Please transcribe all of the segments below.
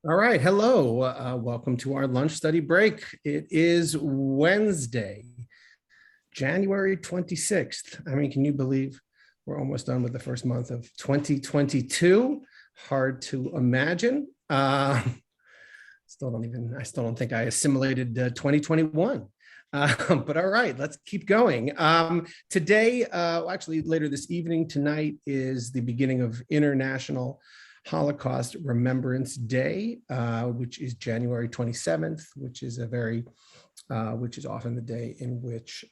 All right. Hello. Welcome to our lunch study break. It is Wednesday, January 26th. I mean, can you believe we're almost done with the first month of 2022? Hard to imagine. I still don't think I assimilated 2021. But all right, let's keep going. Today, actually later this evening, tonight is the beginning of International Holocaust Remembrance Day, which is January 27th, which is often the day in which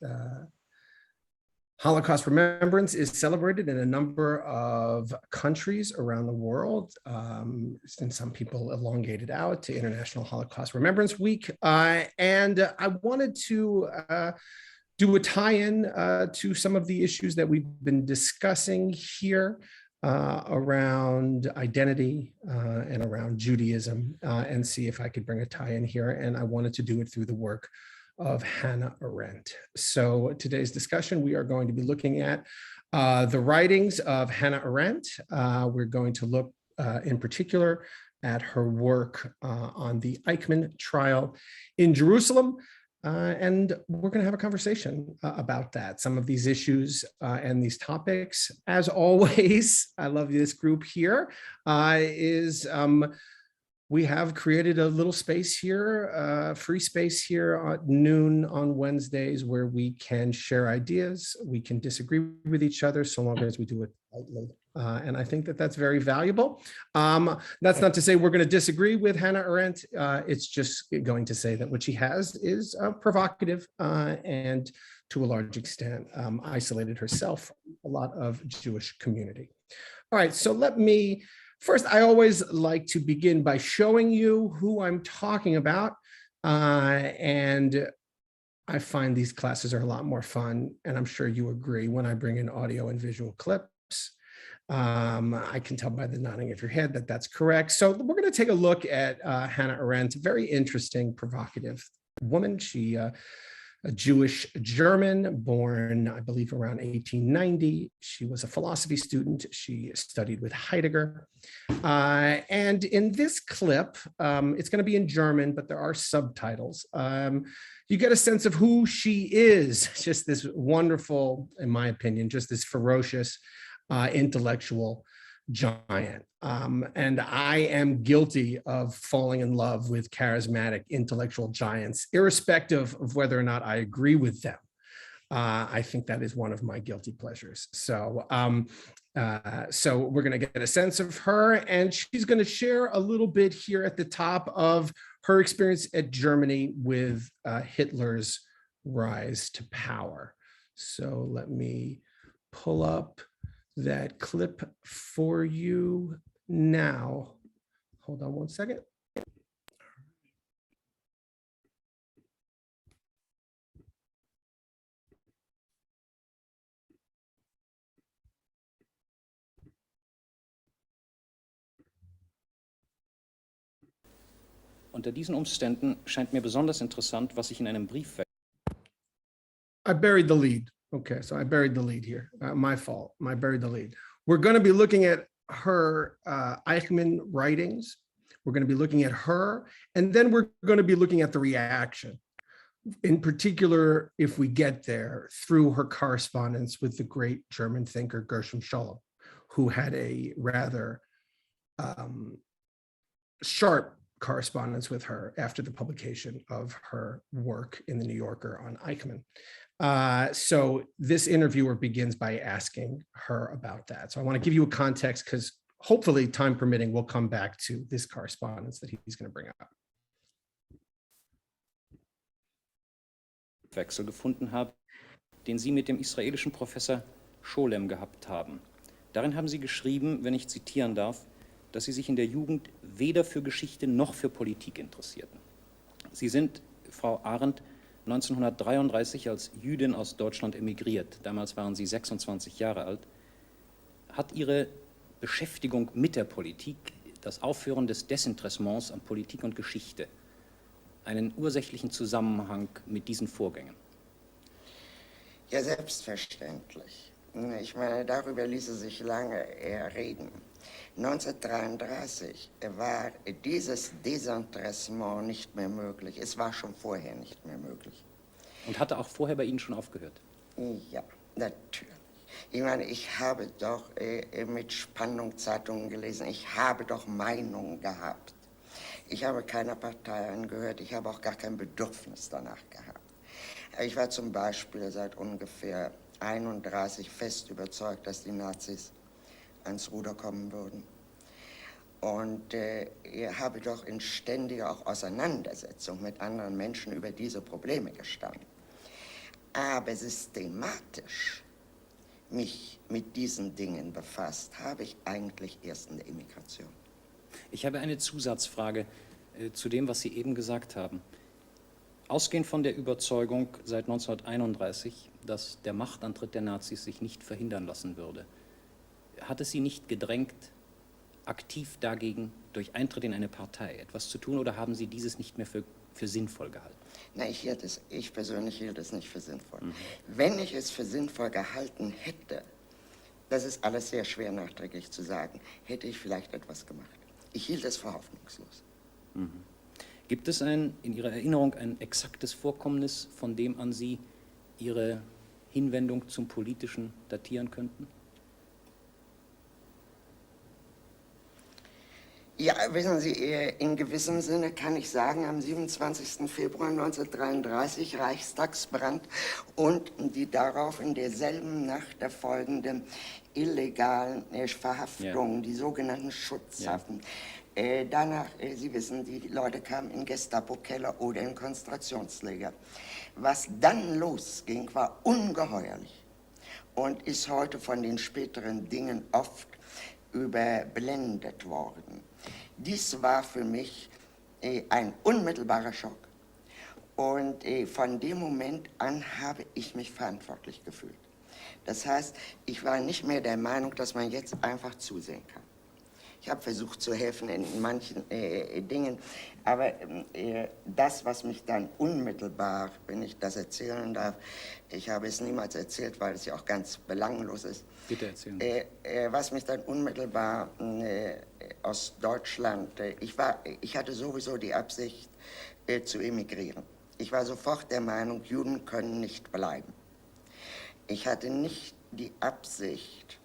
Holocaust remembrance is celebrated in a number of countries around the world. And some people elongate it out to International Holocaust Remembrance Week. And I wanted to do a tie-in to some of the issues that we've been discussing here around identity and around Judaism, and see if I could bring a tie-in here. And I wanted to do it through the work of Hannah Arendt. So today's discussion, we are going to be looking at the writings of Hannah Arendt. We're going to look in particular at her work on the Eichmann trial in Jerusalem. And we're going to have a conversation about that, some of these issues and these topics. As always, I love this group here, we have created a little space here, free space here at noon on Wednesdays, where we can share ideas. We can disagree with each other so long as we do it politely. And I think that that's very valuable. That's not to say we're going to disagree with Hannah Arendt. It's just going to say that what she has is provocative and to a large extent isolated herself from a lot of Jewish community. All right, so first, I always like to begin by showing you who I'm talking about. And I find these classes are a lot more fun, and I'm sure you agree, when I bring in audio and visual clips. I can tell by the nodding of your head that that's correct. So we're going to take a look at Hannah Arendt, very interesting, provocative woman. She a Jewish German, born, I believe, around 1890. She was a philosophy student. She studied with Heidegger. And in this clip, it's going to be in German, but there are subtitles. You get a sense of who she is, just this wonderful, in my opinion, just this ferocious intellectual giant. And I am guilty of falling in love with charismatic intellectual giants, irrespective of whether or not I agree with them. I think that is one of my guilty pleasures. So we're going to get a sense of her, and she's going to share a little bit here at the top of her experience at Germany with Hitler's rise to power. So let me pull up that clip for you now. Hold on one second. Unter diesen Umständen scheint mir besonders interessant, was ich in einem Brief. I buried the lead. Okay, so I buried the lead here. My fault. I buried the lead. We're going to be looking at her Eichmann writings. We're going to be looking at her, and then we're going to be looking at the reaction. In particular, if we get there, through her correspondence with the great German thinker Gershom Scholem, who had a rather sharp correspondence with her after the publication of her work in the New Yorker on Eichmann. So this interviewer begins by asking her about that. So I want to give you a context, because hopefully, time permitting, we'll come back to this correspondence that he's going to bring up. Wechsel gefunden habe, den Sie mit dem israelischen Professor Scholem gehabt haben. Darin haben Sie geschrieben, wenn ich zitieren darf, dass Sie sich in der Jugend weder für Geschichte noch für Politik interessierten. Sie sind, Frau Arendt, 1933 als Jüdin aus Deutschland emigriert. Damals waren Sie 26 Jahre alt. Hat Ihre Beschäftigung mit der Politik, das Aufhören des Desinteressements an Politik und Geschichte, einen ursächlichen Zusammenhang mit diesen Vorgängen? Ja, selbstverständlich. Ich meine, darüber ließe sich lange eher reden. 1933 war dieses Desinteressement nicht mehr möglich. Es war schon vorher nicht mehr möglich. Und hatte auch vorher bei Ihnen schon aufgehört? Ja, natürlich. Ich meine, ich habe doch mit Spannung Zeitungen gelesen. Ich habe doch Meinungen gehabt. Ich habe keiner Partei angehört. Ich habe auch gar kein Bedürfnis danach gehabt. Ich war zum Beispiel seit ungefähr 31 fest überzeugt, dass die Nazis ans Ruder kommen würden. Und ich habe doch in ständiger auch Auseinandersetzung mit anderen Menschen über diese Probleme gestanden. Aber systematisch mich mit diesen Dingen befasst, habe ich eigentlich erst in der Immigration. Ich habe eine Zusatzfrage zu dem, was Sie eben gesagt haben. Ausgehend von der Überzeugung seit 1931, dass der Machtantritt der Nazis sich nicht verhindern lassen würde, hat es Sie nicht gedrängt, aktiv dagegen durch Eintritt in eine Partei etwas zu tun, oder haben Sie dieses nicht mehr für sinnvoll gehalten? Na, ich persönlich hielt es nicht für sinnvoll. Wenn ich es für sinnvoll gehalten hätte, das ist alles sehr schwer nachträglich zu sagen, hätte ich vielleicht etwas gemacht. Ich hielt es für hoffnungslos. Gibt es in Ihrer Erinnerung ein exaktes Vorkommnis, von dem an Sie Ihre Hinwendung zum Politischen datieren könnten? Ja, wissen Sie, in gewissem Sinne kann ich sagen, am 27. Februar 1933 Reichstagsbrand und die darauf in derselben Nacht erfolgenden illegalen Verhaftungen, die sogenannten Schutzhafen. Danach, Sie wissen, die Leute kamen in Gestapo-Keller oder in Konzentrationslager. Was dann losging, war ungeheuerlich und ist heute von den späteren Dingen oft überblendet worden. Dies war für mich ein unmittelbarer Schock. Und von dem Moment an habe ich mich verantwortlich gefühlt. Das heißt, ich war nicht mehr der Meinung, dass man jetzt einfach zusehen kann. Ich habe versucht zu helfen in manchen Dingen, aber das, was mich dann unmittelbar, wenn ich das erzählen darf, ich habe es niemals erzählt, weil es ja auch ganz belanglos ist. Bitte erzählen. Was mich dann unmittelbar aus Deutschland, ich hatte sowieso die Absicht zu emigrieren. Ich war sofort der Meinung, Juden können nicht bleiben. Ich hatte nicht die Absicht,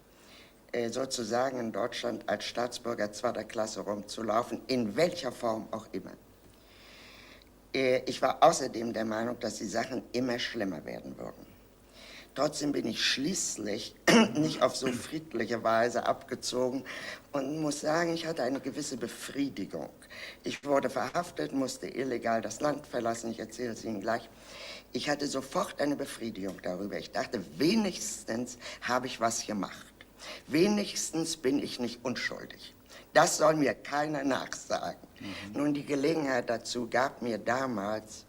sozusagen in Deutschland als Staatsbürger zweiter Klasse rumzulaufen, in welcher Form auch immer. Ich war außerdem der Meinung, dass die Sachen immer schlimmer werden würden. Trotzdem bin ich schließlich nicht auf so friedliche Weise abgezogen und muss sagen, ich hatte eine gewisse Befriedigung. Ich wurde verhaftet, musste illegal das Land verlassen, ich erzähle es Ihnen gleich. Ich hatte sofort eine Befriedigung darüber. Ich dachte, wenigstens habe ich was gemacht. Wenigstens bin ich nicht unschuldig. Das soll mir keiner nachsagen. Nun, die Gelegenheit dazu gab mir damals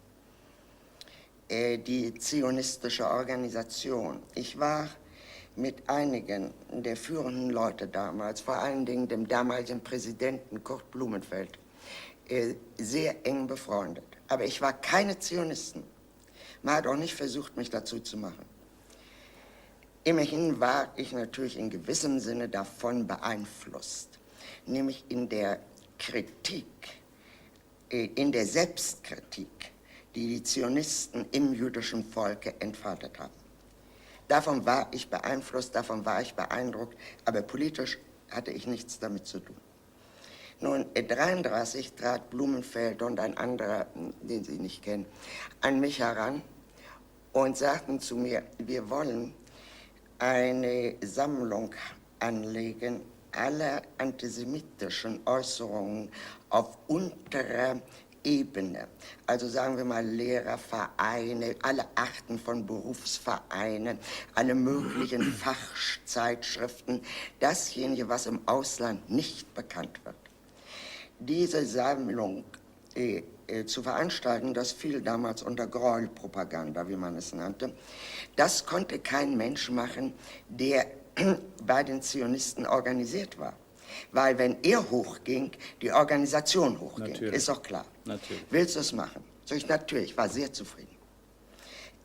die zionistische Organisation. Ich war mit einigen der führenden Leute damals, vor allen Dingen dem damaligen Präsidenten Kurt Blumenfeld, sehr eng befreundet. Aber ich war keine Zionisten. Man hat auch nicht versucht, mich dazu zu machen. Immerhin war ich natürlich in gewissem Sinne davon beeinflusst, nämlich in der Kritik, in der Selbstkritik, die die Zionisten im jüdischen Volke entfaltet haben. Davon war ich beeinflusst, davon war ich beeindruckt, aber politisch hatte ich nichts damit zu tun. Nun, 1933 trat Blumenfeld und ein anderer, den Sie nicht kennen, an mich heran und sagten zu mir, wir wollen eine Sammlung anlegen aller antisemitischen Äußerungen auf unterer Ebene. Also sagen wir mal Lehrervereine, alle Arten von Berufsvereinen, alle möglichen Fachzeitschriften, dasjenige, was im Ausland nicht bekannt wird. Diese Sammlung zu veranstalten, das fiel damals unter Gräuelpropaganda, wie man es nannte. Das konnte kein Mensch machen, der bei den Zionisten organisiert war. Weil wenn er hochging, die Organisation hochging. Natürlich. Ist doch klar. Natürlich. Willst du es machen? So, natürlich, war sehr zufrieden.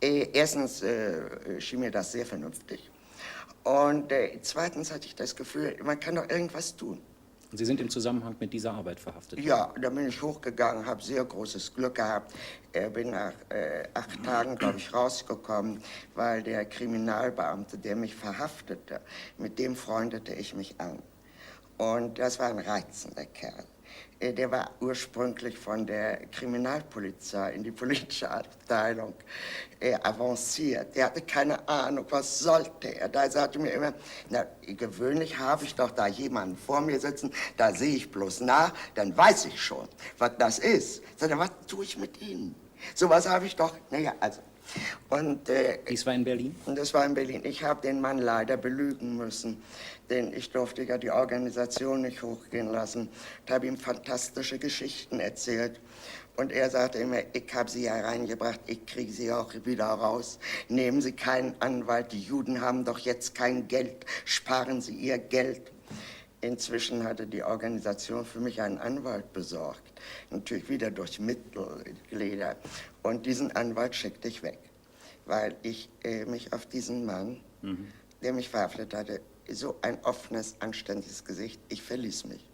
Erstens schien mir das sehr vernünftig. Und zweitens hatte ich das Gefühl, man kann doch irgendwas tun. Und Sie sind im Zusammenhang mit dieser Arbeit verhaftet. Ja, da bin ich hochgegangen, habe sehr großes Glück gehabt. Bin nach 8 Tagen, glaube ich, rausgekommen, weil der Kriminalbeamte, der mich verhaftete, mit dem freundete ich mich an. Und das war ein reizender Kerl. Der war ursprünglich von der Kriminalpolizei in die politische Abteilung avanciert. Der hatte keine Ahnung, was sollte er. Da sagte mir immer, na, gewöhnlich habe ich doch da jemanden vor mir sitzen, da sehe ich bloß nach, dann weiß ich schon, was das ist. Sag, was tue ich mit Ihnen? Sowas habe ich doch, naja, also. Und, Dies war in Berlin? Und das war in Berlin. Ich habe den Mann leider belügen müssen, denn ich durfte ja die Organisation nicht hochgehen lassen. Ich habe ihm fantastische Geschichten erzählt. Und er sagte immer, ich habe sie hereingebracht, ich kriege sie auch wieder raus. Nehmen Sie keinen Anwalt, die Juden haben doch jetzt kein Geld, sparen Sie Ihr Geld. Inzwischen hatte die Organisation für mich einen Anwalt besorgt. Natürlich wieder durch Mitglieder. Und diesen Anwalt schickte ich weg, weil ich mich auf diesen Mann, der mich verhaftet hatte, so ein offenes, anständiges Gesicht, ich verließ mich.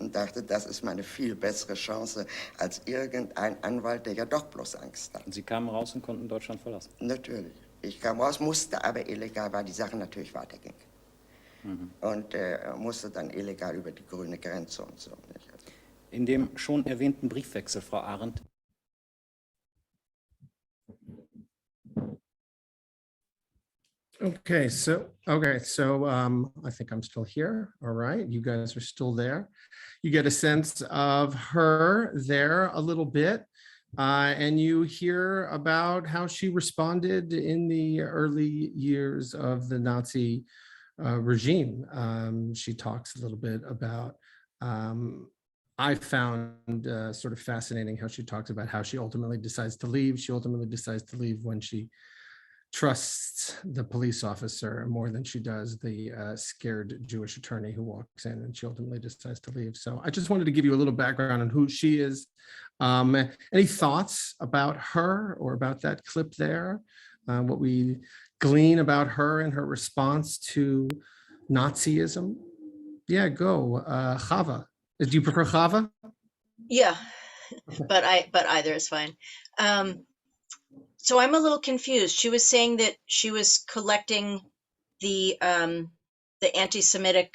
Und dachte, das ist meine viel bessere Chance als irgendein Anwalt, der ja doch bloß Angst hat. Und Sie kamen raus und konnten Deutschland verlassen? Natürlich. Ich kam raus, musste aber illegal, weil die Sache natürlich weiterging. Und musste dann illegal über die grüne Grenze und so. Nicht? Also in dem schon erwähnten Briefwechsel, Frau Arendt, Okay, so I think I'm still here. All right, you guys are still there. You get a sense of her there a little bit, and you hear about how she responded in the early years of the Nazi regime. She talks a little bit about, I found sort of fascinating how she talks about how she ultimately decides to leave. She ultimately decides to leave when she trusts the police officer more than she does the scared Jewish attorney who walks in, and she ultimately decides to leave. So I just wanted to give you a little background on who she is. Any thoughts about her or about that clip there? What we glean about her and her response to Nazism? Yeah, go. Chava. Do you prefer Chava? Yeah, but either is fine. So I'm a little confused. She was saying that she was collecting the anti-Semitic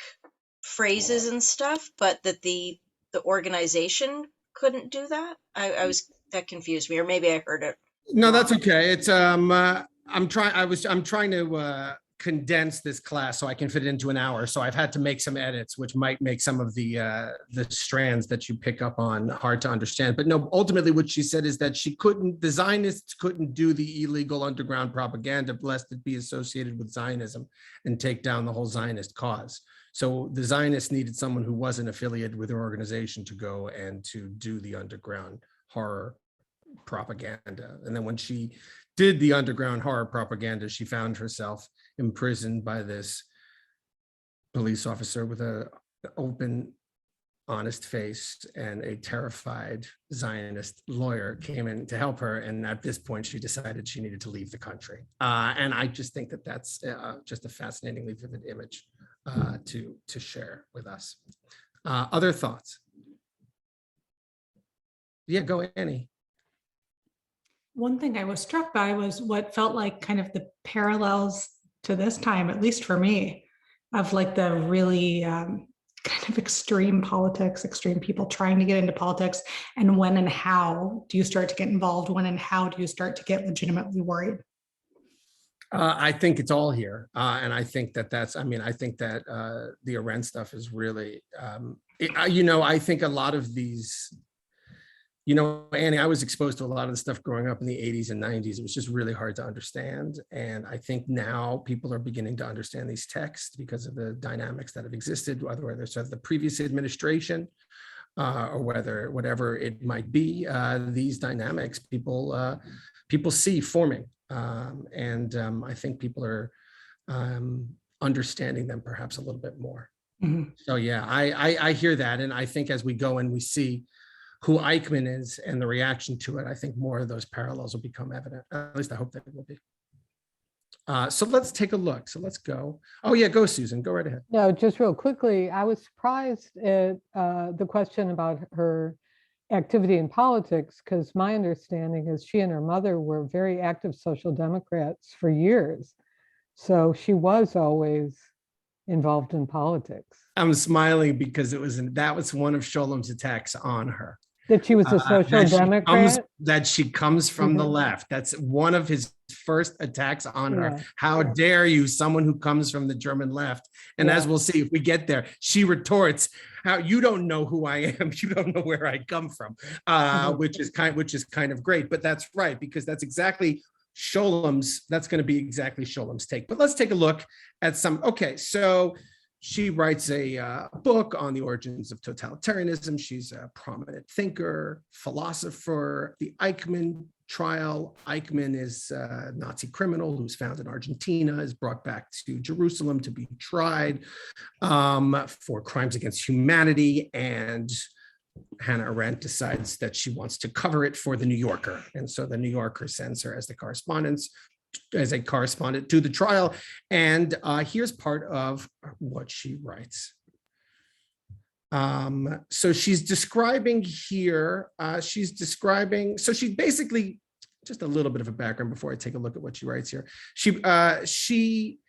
phrases and stuff, but that the organization couldn't do that. I was, that confused me, or maybe I heard it. No, that's okay. It's I'm trying to condense this class so I can fit it into an hour. So I've had to make some edits, which might make some of the strands that you pick up on hard to understand. But no, ultimately what she said is that the Zionists couldn't do the illegal underground propaganda lest it be associated with Zionism and take down the whole Zionist cause. So the Zionists needed someone who wasn't affiliated with their organization to go and to do the underground horror propaganda. And then when she did the underground horror propaganda, she found herself imprisoned by this police officer with an open, honest face, and a terrified Zionist lawyer came in to help her. And at this point, she decided she needed to leave the country. And I just think that that's just a fascinatingly vivid image to share with us. Other thoughts? Yeah, go, Annie. One thing I was struck by was what felt like kind of the parallels to this time, at least for me, of like the really kind of extreme politics, extreme people trying to get into politics, and when and how do you start to get involved? When and how do you start to get legitimately worried? I think it's all here. And I think that I think that the Arendt stuff is really, I think a lot of these, Annie, I was exposed to a lot of the stuff growing up in the 80s and 90s. It was just really hard to understand. And I think now people are beginning to understand these texts because of the dynamics that have existed, whether it's the previous administration or whatever it might be. These dynamics people see forming. I think people are understanding them perhaps a little bit more. Mm-hmm. So yeah, I hear that. And I think as we go and we see who Eichmann is and the reaction to it, I think more of those parallels will become evident. At least I hope that it will be. So let's take a look. So let's go. Oh yeah, go Susan, go right ahead. No, just real quickly, I was surprised at the question about her activity in politics, because my understanding is she and her mother were very active social democrats for years. So she was always involved in politics. I'm smiling because that was one of Sholom's attacks on her. That she was a social democrat? That she comes from the left. That's one of his first attacks on her. How dare you, someone who comes from the German left? And as we'll see if we get there, she retorts, "How you don't know who I am? You don't know where I come from," which is kind of great. But that's right, because that's exactly that's going to be exactly Sholom's take. But let's take a look at some. Okay, so she writes a book on the origins of totalitarianism. She's a prominent thinker, philosopher. The Eichmann trial. Eichmann is a Nazi criminal who's found in Argentina, is brought back to Jerusalem to be tried for crimes against humanity. And Hannah Arendt decides that she wants to cover it for the New Yorker. And so the New Yorker sends her as a correspondent to the trial. And here's part of what she writes. So she's describing here, so she basically, just a little bit of a background before I take a look at what she writes here. She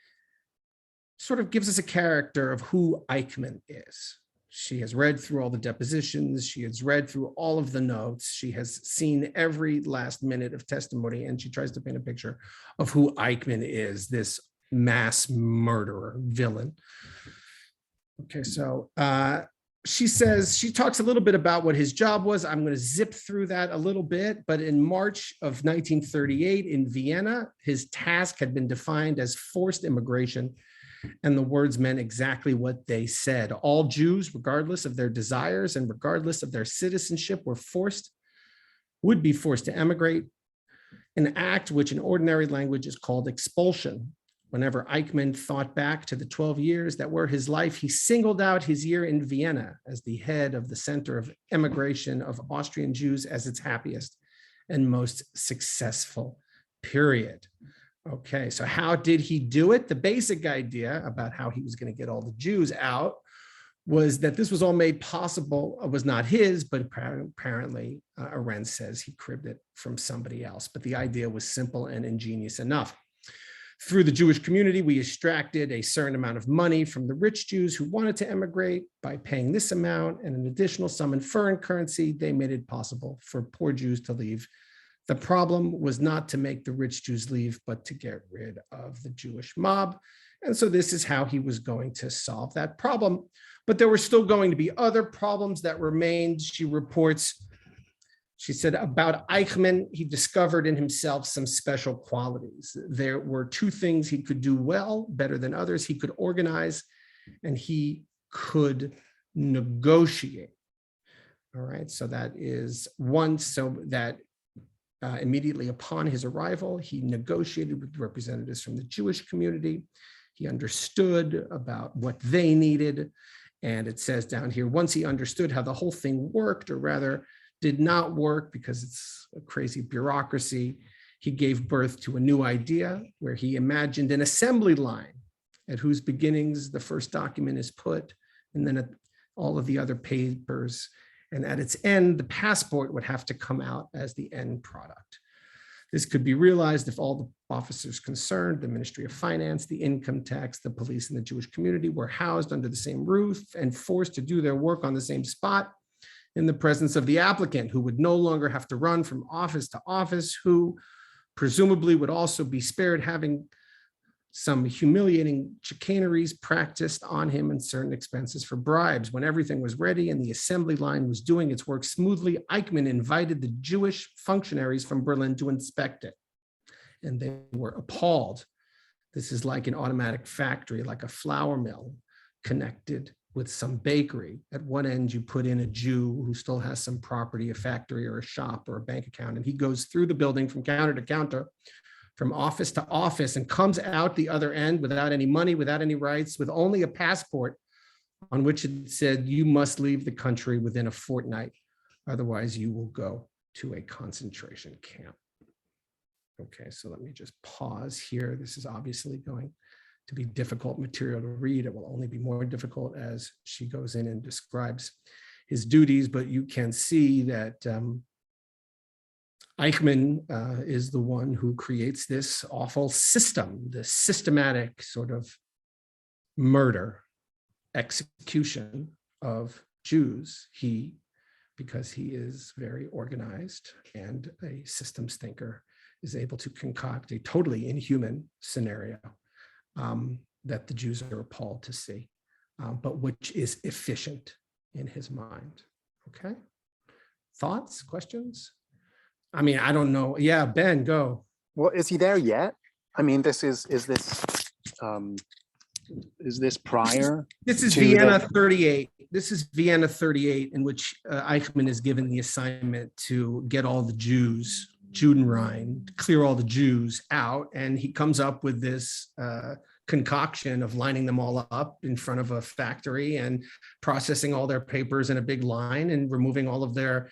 sort of gives us a character of who Eichmann is. She has read through all the depositions. She has read through all of the notes. She has seen every last minute of testimony, and she tries to paint a picture of who Eichmann is, this mass murderer villain. Okay, so she talks a little bit about what his job was. I'm going to zip through that a little bit, but in March of 1938 in Vienna, his task had been defined as forced immigration. And the words meant exactly what they said. All Jews, regardless of their desires and regardless of their citizenship, would be forced to emigrate, an act which in ordinary language is called expulsion. Whenever Eichmann thought back to the 12 years that were his life, he singled out his year in Vienna as the head of the center of emigration of Austrian Jews as its happiest and most successful period. Okay, so how did he do it? The basic idea about how he was going to get all the Jews out was that this was all made possible. It was not his, but apparently Arendt says he cribbed it from somebody else. But the idea was simple and ingenious enough. Through the Jewish community, we extracted a certain amount of money from the rich Jews who wanted to emigrate. By paying this amount and an additional sum in foreign currency, they made it possible for poor Jews to leave. The problem was not to make the rich Jews leave, but to get rid of the Jewish mob. And so this is how he was going to solve that problem. But there were still going to be other problems that remained. She reports, she said about Eichmann, he discovered in himself some special qualities. There were two things he could do well, better than others. He could organize and he could negotiate. All right, so that is one, so that immediately upon his arrival, he negotiated with representatives from the Jewish community. He understood about what they needed. And it says down here, once he understood how the whole thing worked, or rather did not work because it's a crazy bureaucracy, he gave birth to a new idea where he imagined an assembly line at whose beginnings the first document is put, and then at all of the other papers. And at its end, the passport would have to come out as the end product. This could be realized if all the officers concerned, the Ministry of Finance, the income tax, the police, and the Jewish community were housed under the same roof and forced to do their work on the same spot in the presence of the applicant, who would no longer have to run from office to office, who presumably would also be spared having some humiliating chicaneries practiced on him and certain expenses for bribes. When everything was ready and the assembly line was doing its work smoothly, Eichmann invited the Jewish functionaries from Berlin to inspect it. And they were appalled. This is like an automatic factory, like a flour mill connected with some bakery. At one end, you put in a Jew who still has some property, a factory or a shop or a bank account, and he goes through the building from counter to counter, from office to office, and comes out the other end without any money, without any rights, with only a passport on which it said, you must leave the country within a fortnight, otherwise you will go to a concentration camp. Okay, so let me just pause here. This is obviously going to be difficult material to read. It will only be more difficult as she goes in and describes his duties, but you can see that Eichmann is the one who creates this awful system, this systematic sort of murder, execution of Jews. Because he is very organized and a systems thinker, is able to concoct a totally inhuman scenario that the Jews are appalled to see, but which is efficient in his mind. Okay, thoughts, questions? I mean, I don't know. Yeah, Ben, go. Well, is he there yet? I mean, is this prior? This is to Vienna the- 38. This is Vienna 38, in which Eichmann is given the assignment to get all the Jews, Judenrein, clear all the Jews out. And he comes up with this concoction of lining them all up in front of a factory and processing all their papers in a big line and removing all of their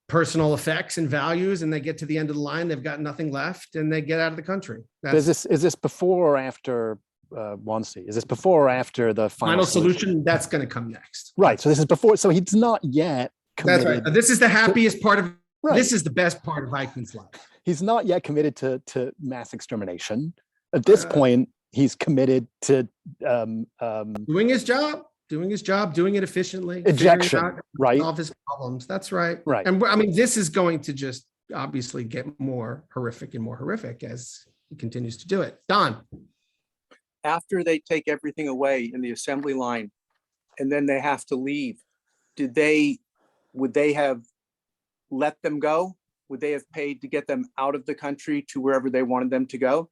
personal effects and values. And they get to the end of the line, they've got nothing left, and they get out of the country. Is this before or after Wannsee? Is this before or after the final solution? That's going to come next. Right. So this is before. So he's not yet committed. That's right. This is the happiest part of. Right. This is the best part of Eichmann's life. He's not yet committed to mass extermination. At this point, he's committed to doing his job, doing it efficiently. Ejection, right? Solve his problems. That's right. Right. And I mean, this is going to just obviously get more horrific and more horrific as he continues to do it. Don. After they take everything away in the assembly line and then they have to leave, would they have let them go? Would they have paid to get them out of the country to wherever they wanted them to go?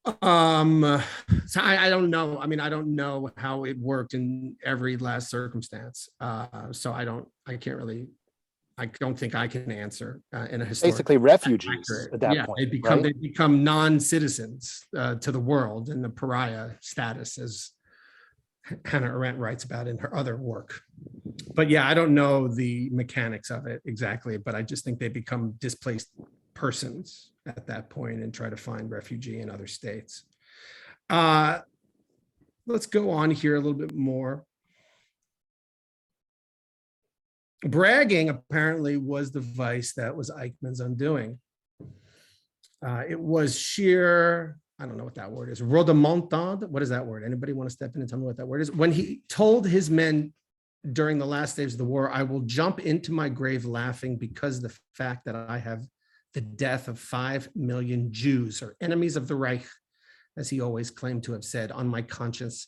So I don't know. I mean, I don't know how it worked in every last circumstance. So I don't think I can answer in a historical. Basically refugees at that point. They become non-citizens to the world, and the pariah status, as Hannah Arendt writes about in her other work. But yeah, I don't know the mechanics of it exactly, but I just think they become displaced persons at that point and try to find refugee in other states. Let's go on here a little bit more. Bragging apparently was the vice that was Eichmann's undoing. It was sheer, I don't know what that word is, rodomontade. What is that word? Anybody want to step in and tell me what that word is? When he told his men during the last days of the war, I will jump into my grave laughing because the fact that I have the death of 5 million Jews, or enemies of the Reich, as he always claimed to have said, on my conscience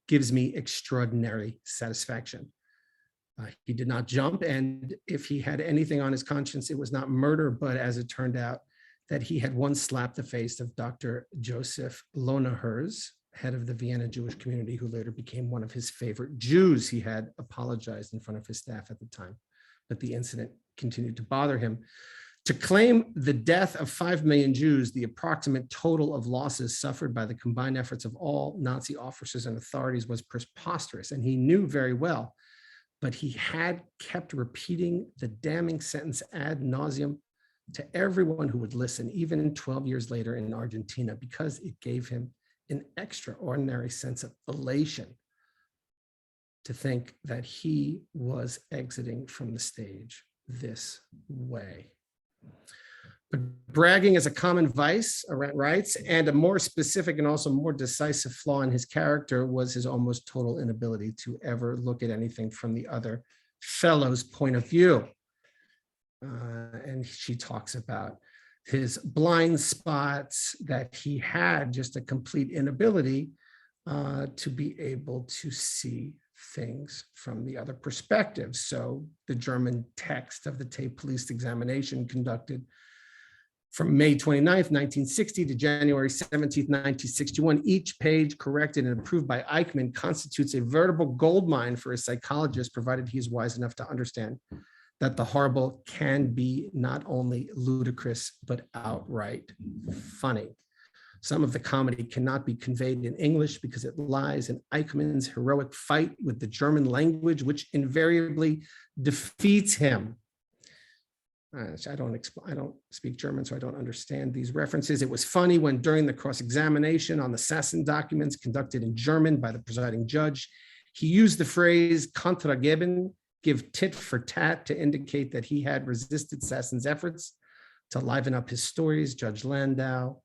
gives me extraordinary satisfaction. He did not jump, and if he had anything on his conscience, it was not murder, but as it turned out, that he had once slapped the face of Dr. Joseph Lohnerherz, head of the Vienna Jewish community, who later became one of his favorite Jews. He had apologized in front of his staff at the time, but the incident continued to bother him. To claim the death of 5 million Jews, the approximate total of losses suffered by the combined efforts of all Nazi officers and authorities, was preposterous, and he knew very well, but he had kept repeating the damning sentence ad nauseum to everyone who would listen, even 12 years later in Argentina, because it gave him an extraordinary sense of elation to think that he was exiting from the stage this way. But bragging is a common vice, Arendt writes, and a more specific and also more decisive flaw in his character was his almost total inability to ever look at anything from the other fellow's point of view. And she talks about his blind spots, that he had just a complete inability to be able to see things from the other perspective. So the German text of the Tate police examination conducted from May 29th, 1960 to January 17th, 1961, each page corrected and approved by Eichmann constitutes a veritable goldmine for a psychologist, provided he is wise enough to understand that the horrible can be not only ludicrous, but outright funny. Some of the comedy cannot be conveyed in English because it lies in Eichmann's heroic fight with the German language, which invariably defeats him. I don't speak German, so I don't understand these references. It was funny when during the cross-examination on the Sassen documents conducted in German by the presiding judge, he used the phrase "kontrageben," give tit for tat, to indicate that he had resisted Sassen's efforts to liven up his stories. Judge Landau,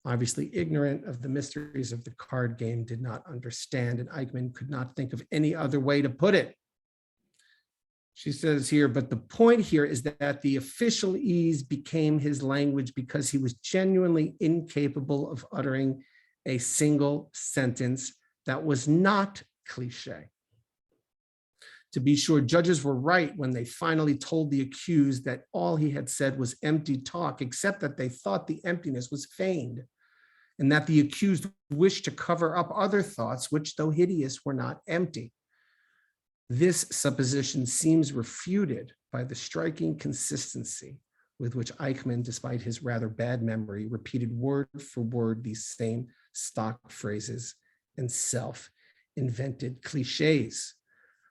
obviously ignorant of the mysteries of the card game, did not understand, and Eichmann could not think of any other way to put it. She says here, but the point here is that the official ease became his language because he was genuinely incapable of uttering a single sentence that was not cliche. To be sure, judges were right when they finally told the accused that all he had said was empty talk, except that they thought the emptiness was feigned, and that the accused wished to cover up other thoughts, which, though hideous, were not empty. This supposition seems refuted by the striking consistency with which Eichmann, despite his rather bad memory, repeated word for word these same stock phrases and self-invented cliches.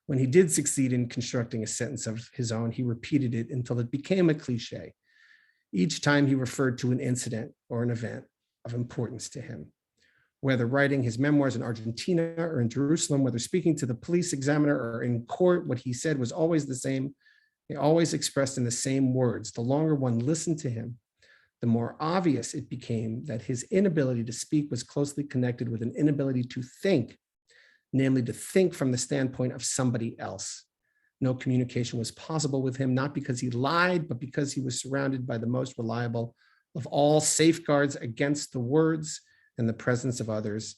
When he did succeed in constructing a sentence of his own, he repeated it until it became a cliche. Each time he referred to an incident or an event of importance to him. Whether writing his memoirs in Argentina or in Jerusalem, whether speaking to the police examiner or in court, what he said was always the same. He always expressed in the same words. The longer one listened to him, the more obvious it became that his inability to speak was closely connected with an inability to think, namely to think from the standpoint of somebody else. No communication was possible with him, not because he lied, but because he was surrounded by the most reliable of all safeguards against the words and the presence of others,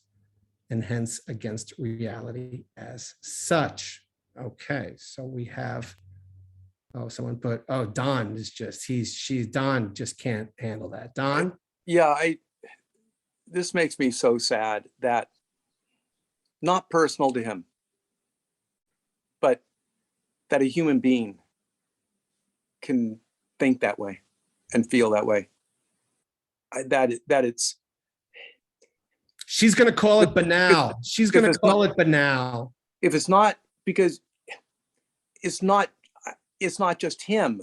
and hence against reality as such. Okay, so we have, someone put, Don is just, Don just can't handle that. Don? Yeah, this makes me so sad that, not personal to him, but that a human being can think that way and feel that way. That it's. She's going to call it banal. She's going to call it banal. If it's not, because it's not just him.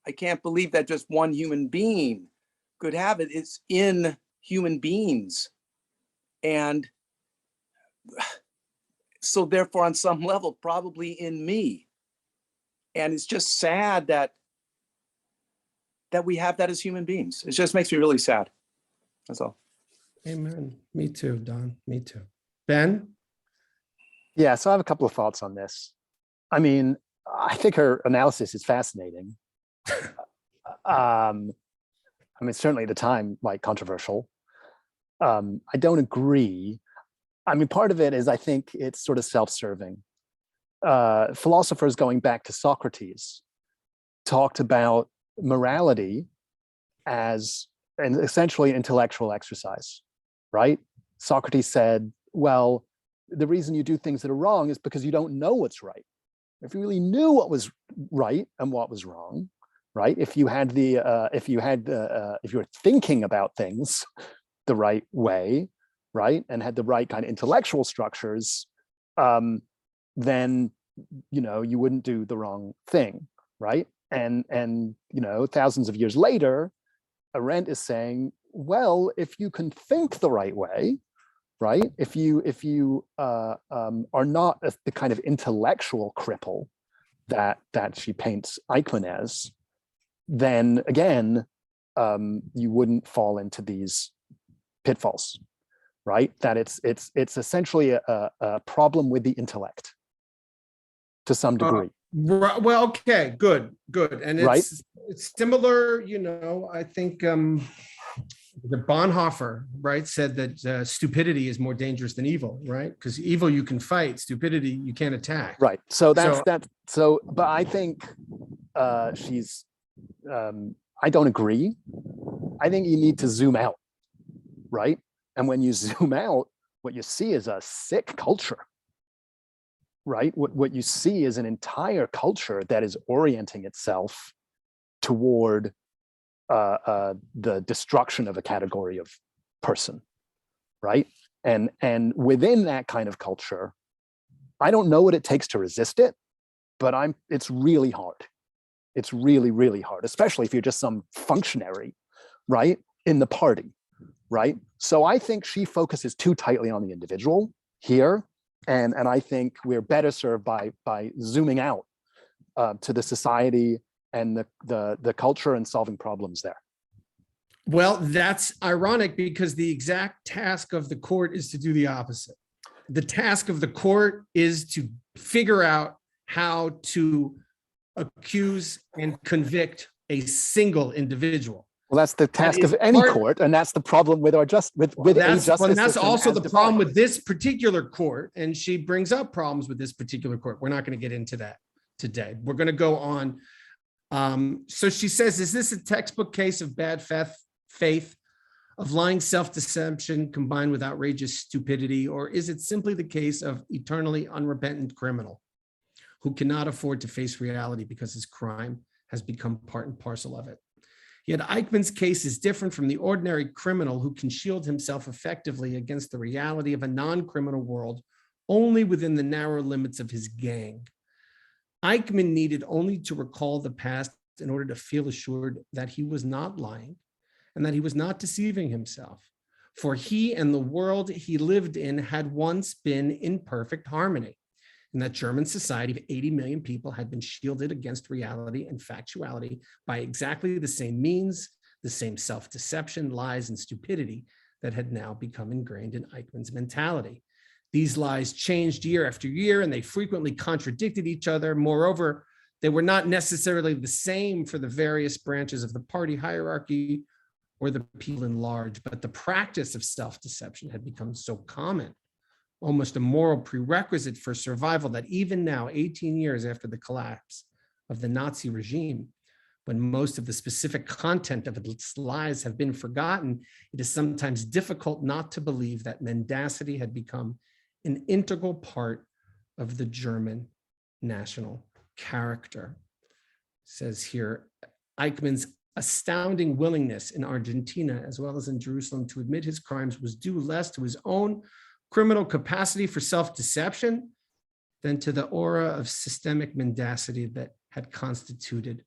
I can't believe that just one human being could have it. It's in human beings. And so therefore, on some level, probably in me. And it's just sad that we have that as human beings. It just makes me really sad. That's all. Amen. Me too, Don. Me too. Ben? Yeah, so I have a couple of thoughts on this. I mean, I think her analysis is fascinating. I mean, certainly at the time, like, controversial. I don't agree. I mean, part of it is, I think it's sort of self-serving. Philosophers going back to Socrates talked about morality as an essentially intellectual exercise, right? Socrates said, well, the reason you do things that are wrong is because you don't know what's right. If you really knew what was right and what was wrong, right? If you were thinking about things the right way, right, and had the right kind of intellectual structures, then you wouldn't do the wrong thing, right? And thousands of years later, Arendt is saying, well, if you can think the right way, right? If you are not the kind of intellectual cripple that she paints Eichmann as, then again, you wouldn't fall into these pitfalls, right? That it's essentially a problem with the intellect to some degree. Well, okay, good. And it's Right? It's similar, I think the Bonhoeffer, right, said that stupidity is more dangerous than evil, right? Because evil you can fight, stupidity you can't attack. Right. So but I think she's, I don't agree. I think you need to zoom out, right? And when you zoom out, what you see is a sick culture, right? What you see is an entire culture that is orienting itself toward the destruction of a category of person, right? And within that kind of culture, I don't know what it takes to resist it, but it's really hard. It's really, really hard, especially if you're just some functionary, right, in the party, right? So I think she focuses too tightly on the individual here. And I think we're better served by zooming out to the society and the culture and solving problems there. Well, that's ironic because the exact task of the court is to do the opposite. The task of the court is to figure out how to accuse and convict a single individual. Well, that's the task of any court, and that's the problem with our justice And that's system also as the defined. problem with this particular court, and she brings up problems with this particular court. We're not going to get into that today. We're going to go on. So she says, is this a textbook case of bad faith, of lying self-deception combined with outrageous stupidity, or is it simply the case of eternally unrepentant criminal who cannot afford to face reality because his crime has become part and parcel of it? Yet Eichmann's case is different from the ordinary criminal who can shield himself effectively against the reality of a non-criminal world only within the narrow limits of his gang. Eichmann needed only to recall the past in order to feel assured that he was not lying and that he was not deceiving himself. For he and the world he lived in had once been in perfect harmony, and that German society of 80 million people had been shielded against reality and factuality by exactly the same means, the same self-deception, lies, and stupidity that had now become ingrained in Eichmann's mentality. These lies changed year after year, and they frequently contradicted each other. Moreover, they were not necessarily the same for the various branches of the party hierarchy or the people in large, but the practice of self-deception had become so common, almost a moral prerequisite for survival, that even now, 18 years after the collapse of the Nazi regime, when most of the specific content of its lies have been forgotten, it is sometimes difficult not to believe that mendacity had become an integral part of the German national character. It says here, Eichmann's astounding willingness in Argentina, as well as in Jerusalem, to admit his crimes was due less to his own criminal capacity for self-deception than to the aura of systemic mendacity that had constituted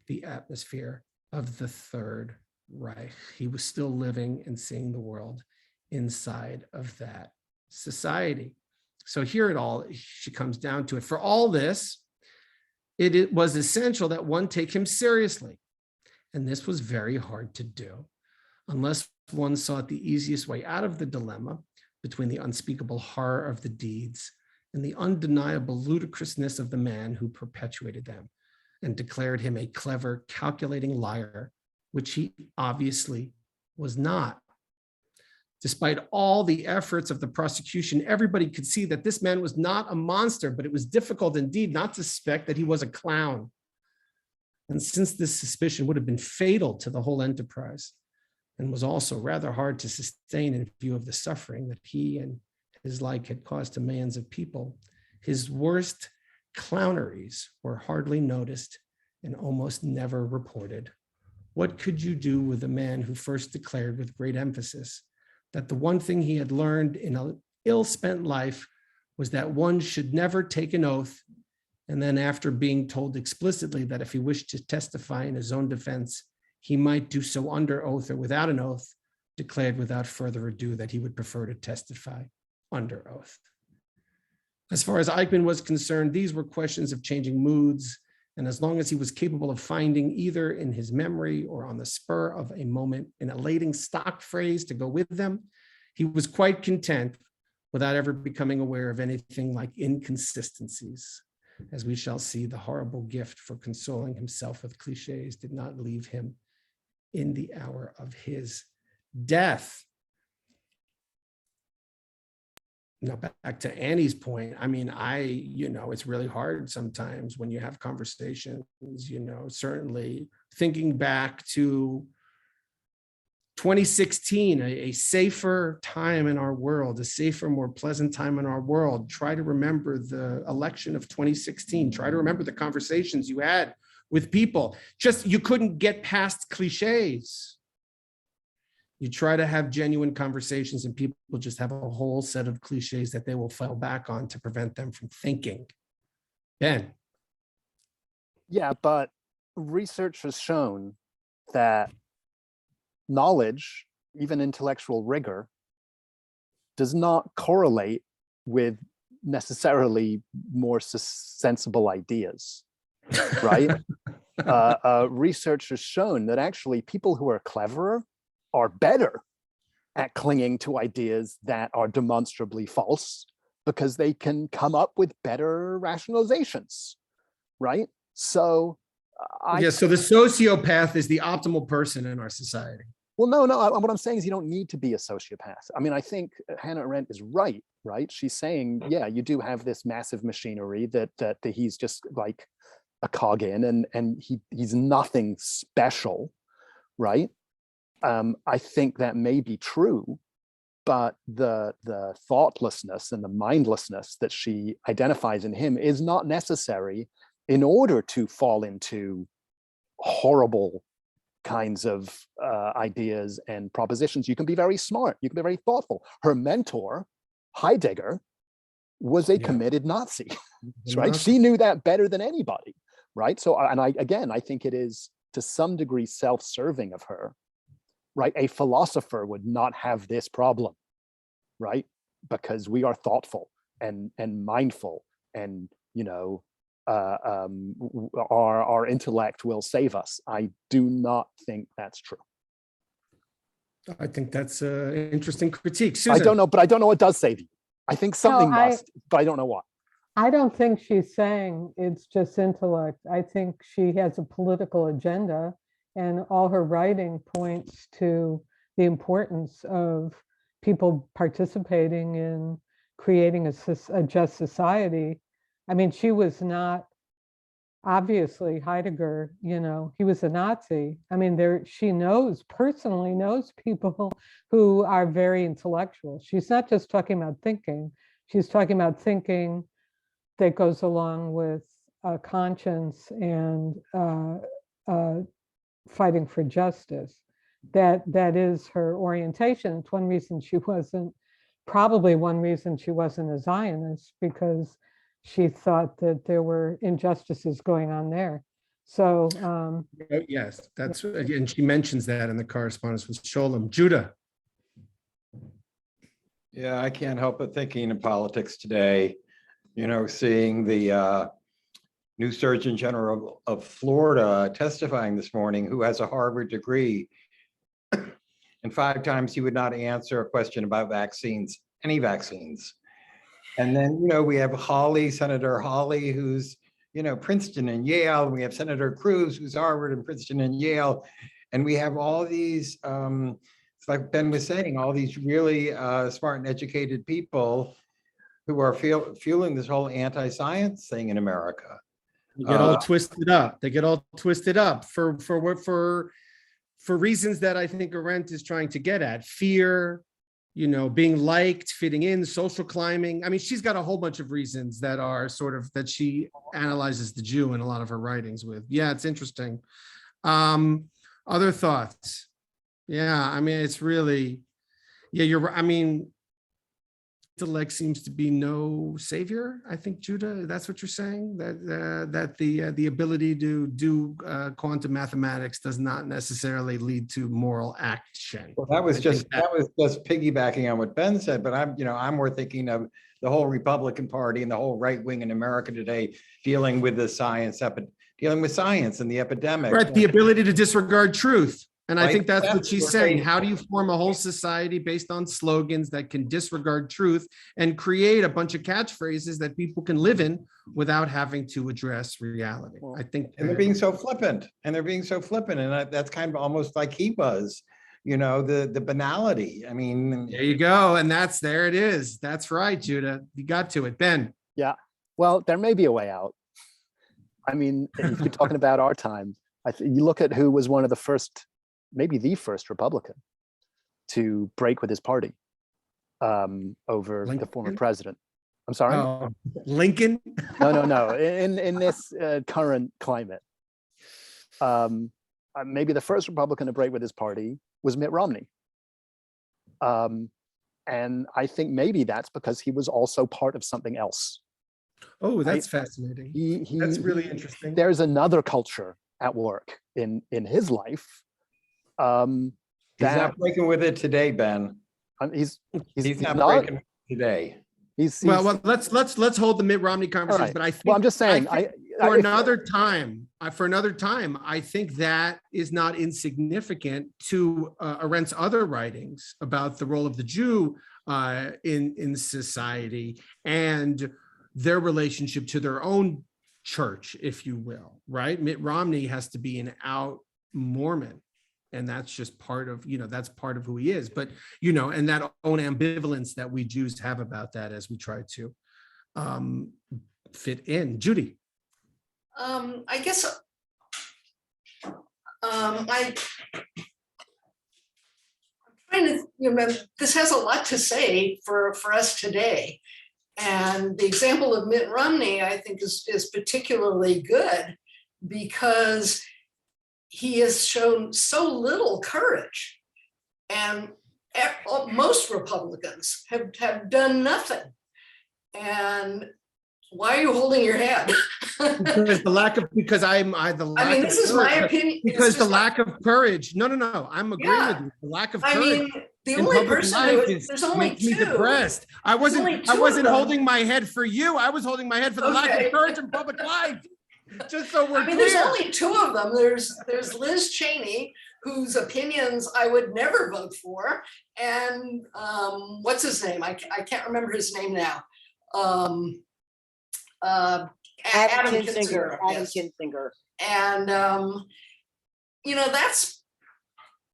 the atmosphere of the Third Reich. He was still living and seeing the world inside of that society. So here it all, she comes down to it. For all this, it was essential that one take him seriously. And this was very hard to do unless one sought the easiest way out of the dilemma between the unspeakable horror of the deeds and the undeniable ludicrousness of the man who perpetuated them and declared him a clever, calculating liar, which he obviously was not. Despite all the efforts of the prosecution, everybody could see that this man was not a monster, but it was difficult indeed not to suspect that he was a clown. And since this suspicion would have been fatal to the whole enterprise and was also rather hard to sustain in view of the suffering that he and his like had caused to millions of people, his worst clowneries were hardly noticed and almost never reported. What could you do with a man who first declared with great emphasis that the one thing he had learned in an ill-spent life was that one should never take an oath, and then after being told explicitly that if he wished to testify in his own defense, he might do so under oath or without an oath, declared without further ado that he would prefer to testify under oath. As far as Eichmann was concerned, these were questions of changing moods, and as long as he was capable of finding either in his memory or on the spur of a moment an elating stock phrase to go with them, he was quite content without ever becoming aware of anything like inconsistencies. As we shall see, the horrible gift for consoling himself with cliches did not leave him in the hour of his death. Now, back to Annie's point, I mean, it's really hard sometimes when you have conversations, certainly thinking back to 2016, a safer time in our world, a safer, more pleasant time in our world. Try to remember the election of 2016. Try to remember the conversations you had with people. Just, you couldn't get past cliches. You try to have genuine conversations and people just have a whole set of cliches that they will fall back on to prevent them from thinking. Ben. Yeah, but research has shown that knowledge, even intellectual rigor, does not correlate with necessarily more sensible ideas, right? Research has shown that actually people who are cleverer are better at clinging to ideas that are demonstrably false because they can come up with better rationalizations, right? So so the sociopath is the optimal person in our society. Well, no, what I'm saying is you don't need to be a sociopath. I mean, I think Hannah Arendt is right? She's saying, yeah, you do have this massive machinery that he's just like a cog in, and he's nothing special, right? I think that may be true, but the thoughtlessness and the mindlessness that she identifies in him is not necessary in order to fall into horrible kinds of ideas and propositions. You can be very smart, you can be very thoughtful. Her mentor, Heidegger, was a committed Nazi, right? She knew that better than anybody, right? So, and I think it is to some degree self-serving of her, right? A philosopher would not have this problem, right? Because we are thoughtful and mindful, and our intellect will save us. I do not think that's true. I think that's an interesting critique. Susan. I don't know, but I don't know what does save you. I think something must, but I don't know what. I don't think she's saying it's just intellect. I think she has a political agenda, and all her writing points to the importance of people participating in creating a just society. I mean, she was not, obviously Heidegger, he was a Nazi. I mean, she personally knows people who are very intellectual. She's not just talking about thinking, she's talking about thinking that goes along with conscience and fighting for justice. That is her orientation. It's probably one reason she wasn't a Zionist, because she thought that there were injustices going on there. So yes, that's, and she mentions that in the correspondence with Sholem. Judah. Yeah, I can't help but thinking in politics today, seeing the new Surgeon General of Florida testifying this morning, who has a Harvard degree, and 5 times he would not answer a question about vaccines, any vaccines. And then, we have Senator Hawley, who's, Princeton and Yale. And we have Senator Cruz, who's Harvard and Princeton and Yale. And we have all these, like Ben was saying, all these really smart and educated people who are fueling this whole anti-science thing in America. They get all twisted up. They get all twisted up for reasons that I think Arendt is trying to get at: fear, being liked, fitting in, social climbing. I mean, she's got a whole bunch of reasons that are that she analyzes the Jew in a lot of her writings with. Yeah, it's interesting. Other thoughts? Yeah, I mean, it's really, I mean, intellect seems to be no savior. I think, Judah, that's what you're saying, that the ability to do quantum mathematics does not necessarily lead to moral action. Well, that was just piggybacking on what Ben said, but I'm more thinking of the whole Republican Party and the whole right wing in America today dealing with the science and the epidemic. Right, the ability to disregard truth. And I Right. think that's what That's she's what saying. they- How do you form a whole society based on slogans that can disregard truth and create a bunch of catchphrases that people can live in without having to address reality? I think, And they're being so flippant, and that's kind of almost like he was, the banality. I mean, there you go. And there it is. That's right, Judah. You got to it. Ben. Yeah, well, there may be a way out. I mean, if you're talking about our time, you look at who was one of the first, maybe the first Republican to break with his party over Lincoln? the former president. I'm sorry? Oh, Lincoln? No. In this current climate, maybe the first Republican to break with his party was Mitt Romney. And I think maybe that's because he was also part of something else. Oh, that's fascinating. That's really interesting. There's another culture at work in his life. He's not breaking with it today, Ben. He's not not breaking with it today. Well, let's hold the Mitt Romney conversation. right. But I think, Well, I'm just saying, for another time, I think that is not insignificant to Arendt's other writings about the role of the Jew in society and their relationship to their own church, if you will, right? Mitt Romney has to be an out Mormon. And that's just part of, that's part of who he is. But, and that own ambivalence that we Jews have about that as we try to fit in. Judy. I guess I'm trying to, this has a lot to say for us today. And the example of Mitt Romney, I think, is particularly good because he has shown so little courage, and most Republicans have done nothing. And why are you holding your head? Because this is my opinion. Because the lack of courage. No. I'm agreeing with you. The lack of courage. The only person there's only makes me depressed. I wasn't holding my head for you. I was holding my head for the lack of courage in public life. Just so we're clear. There's only two of them. There's Liz Cheney, whose opinions I would never vote for, and what's his name? I can't remember his name now. Adam Kinzinger. Adam Kinzinger. And that's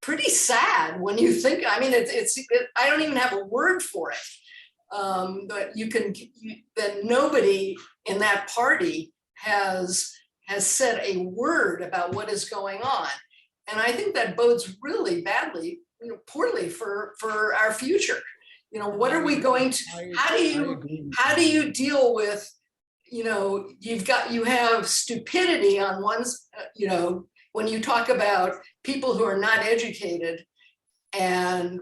pretty sad when you think. I don't even have a word for it. But then nobody in that party has said a word about what is going on, and I think that bodes really badly, poorly for our future. What are we going to? How do you deal with? You have stupidity on one's. When you talk about people who are not educated, and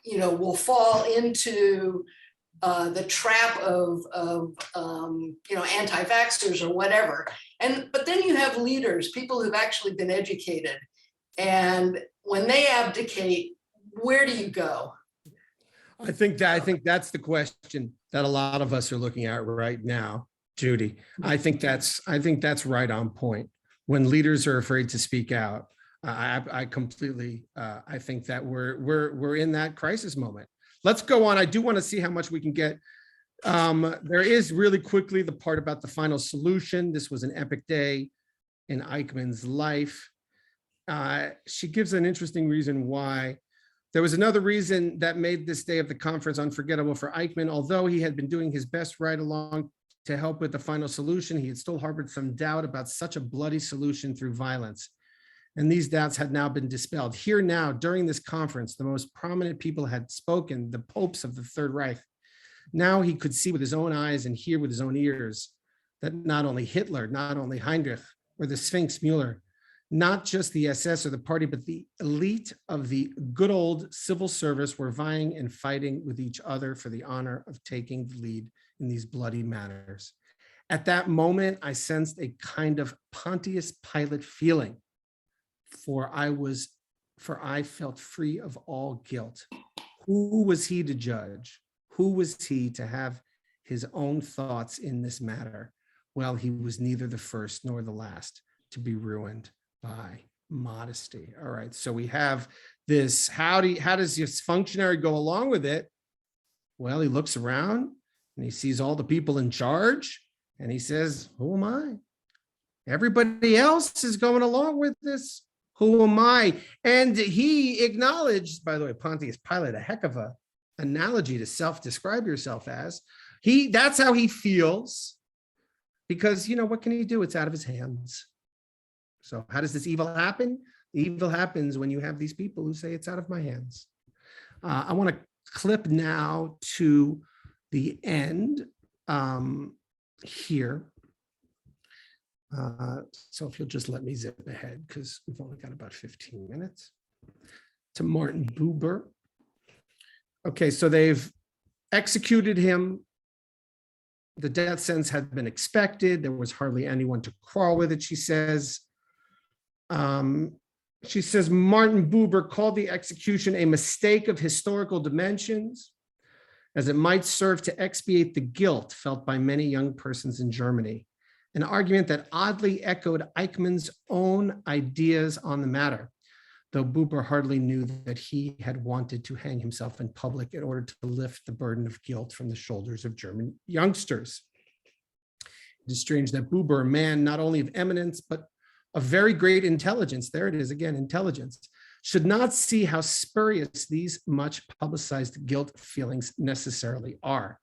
will fall into the trap of anti-vaxxers or whatever. But then you have leaders, people who've actually been educated. And when they abdicate, where do you go? I think that's the question that a lot of us are looking at right now, Judy. I think that's right on point. When leaders are afraid to speak out, I completely I think that we're in that crisis moment. Let's go on. I do want to see how much we can get. There is really quickly the part about the final solution. This was an epic day in Eichmann's life. She gives an interesting reason why. There was another reason that made this day of the conference unforgettable for Eichmann. Although he had been doing his best right along to help with the final solution, he had still harbored some doubt about such a bloody solution through violence. And these doubts had now been dispelled. Here now, during this conference, the most prominent people had spoken, the popes of the Third Reich. Now he could see with his own eyes and hear with his own ears that not only Hitler, not only Heinrich or the Sphinx Mueller, not just the SS or the party, but the elite of the good old civil service were vying and fighting with each other for the honor of taking the lead in these bloody matters. At that moment, I sensed a kind of Pontius Pilate feeling. For I felt free of all guilt. Who was he to judge? Who was he to have his own thoughts in this matter? Well, he was neither the first nor the last to be ruined by modesty. All right, so we have this. How does this functionary go along with it? Well, he looks around and he sees all the people in charge and he says, who am I? Everybody else is going along with this. Who am I? And he acknowledged, by the way, Pontius Pilate, a heck of a analogy to self-describe yourself as. That's how he feels, because what can he do? It's out of his hands. So how does this evil happen? The evil happens when you have these people who say it's out of my hands. I want to clip now to the end here. So if you'll just let me zip ahead, because we've only got about 15 minutes, to Martin Buber. Okay, so they've executed him. The death sentence had been expected. There was hardly anyone to quarrel with it, she says. She says Martin Buber called the execution a mistake of historical dimensions, as it might serve to expiate the guilt felt by many young persons in Germany, an argument that oddly echoed Eichmann's own ideas on the matter, though Buber hardly knew that he had wanted to hang himself in public in order to lift the burden of guilt from the shoulders of German youngsters. It is strange that Buber, a man not only of eminence, but of very great intelligence, there it is again, intelligence, should not see how spurious these much publicized guilt feelings necessarily are.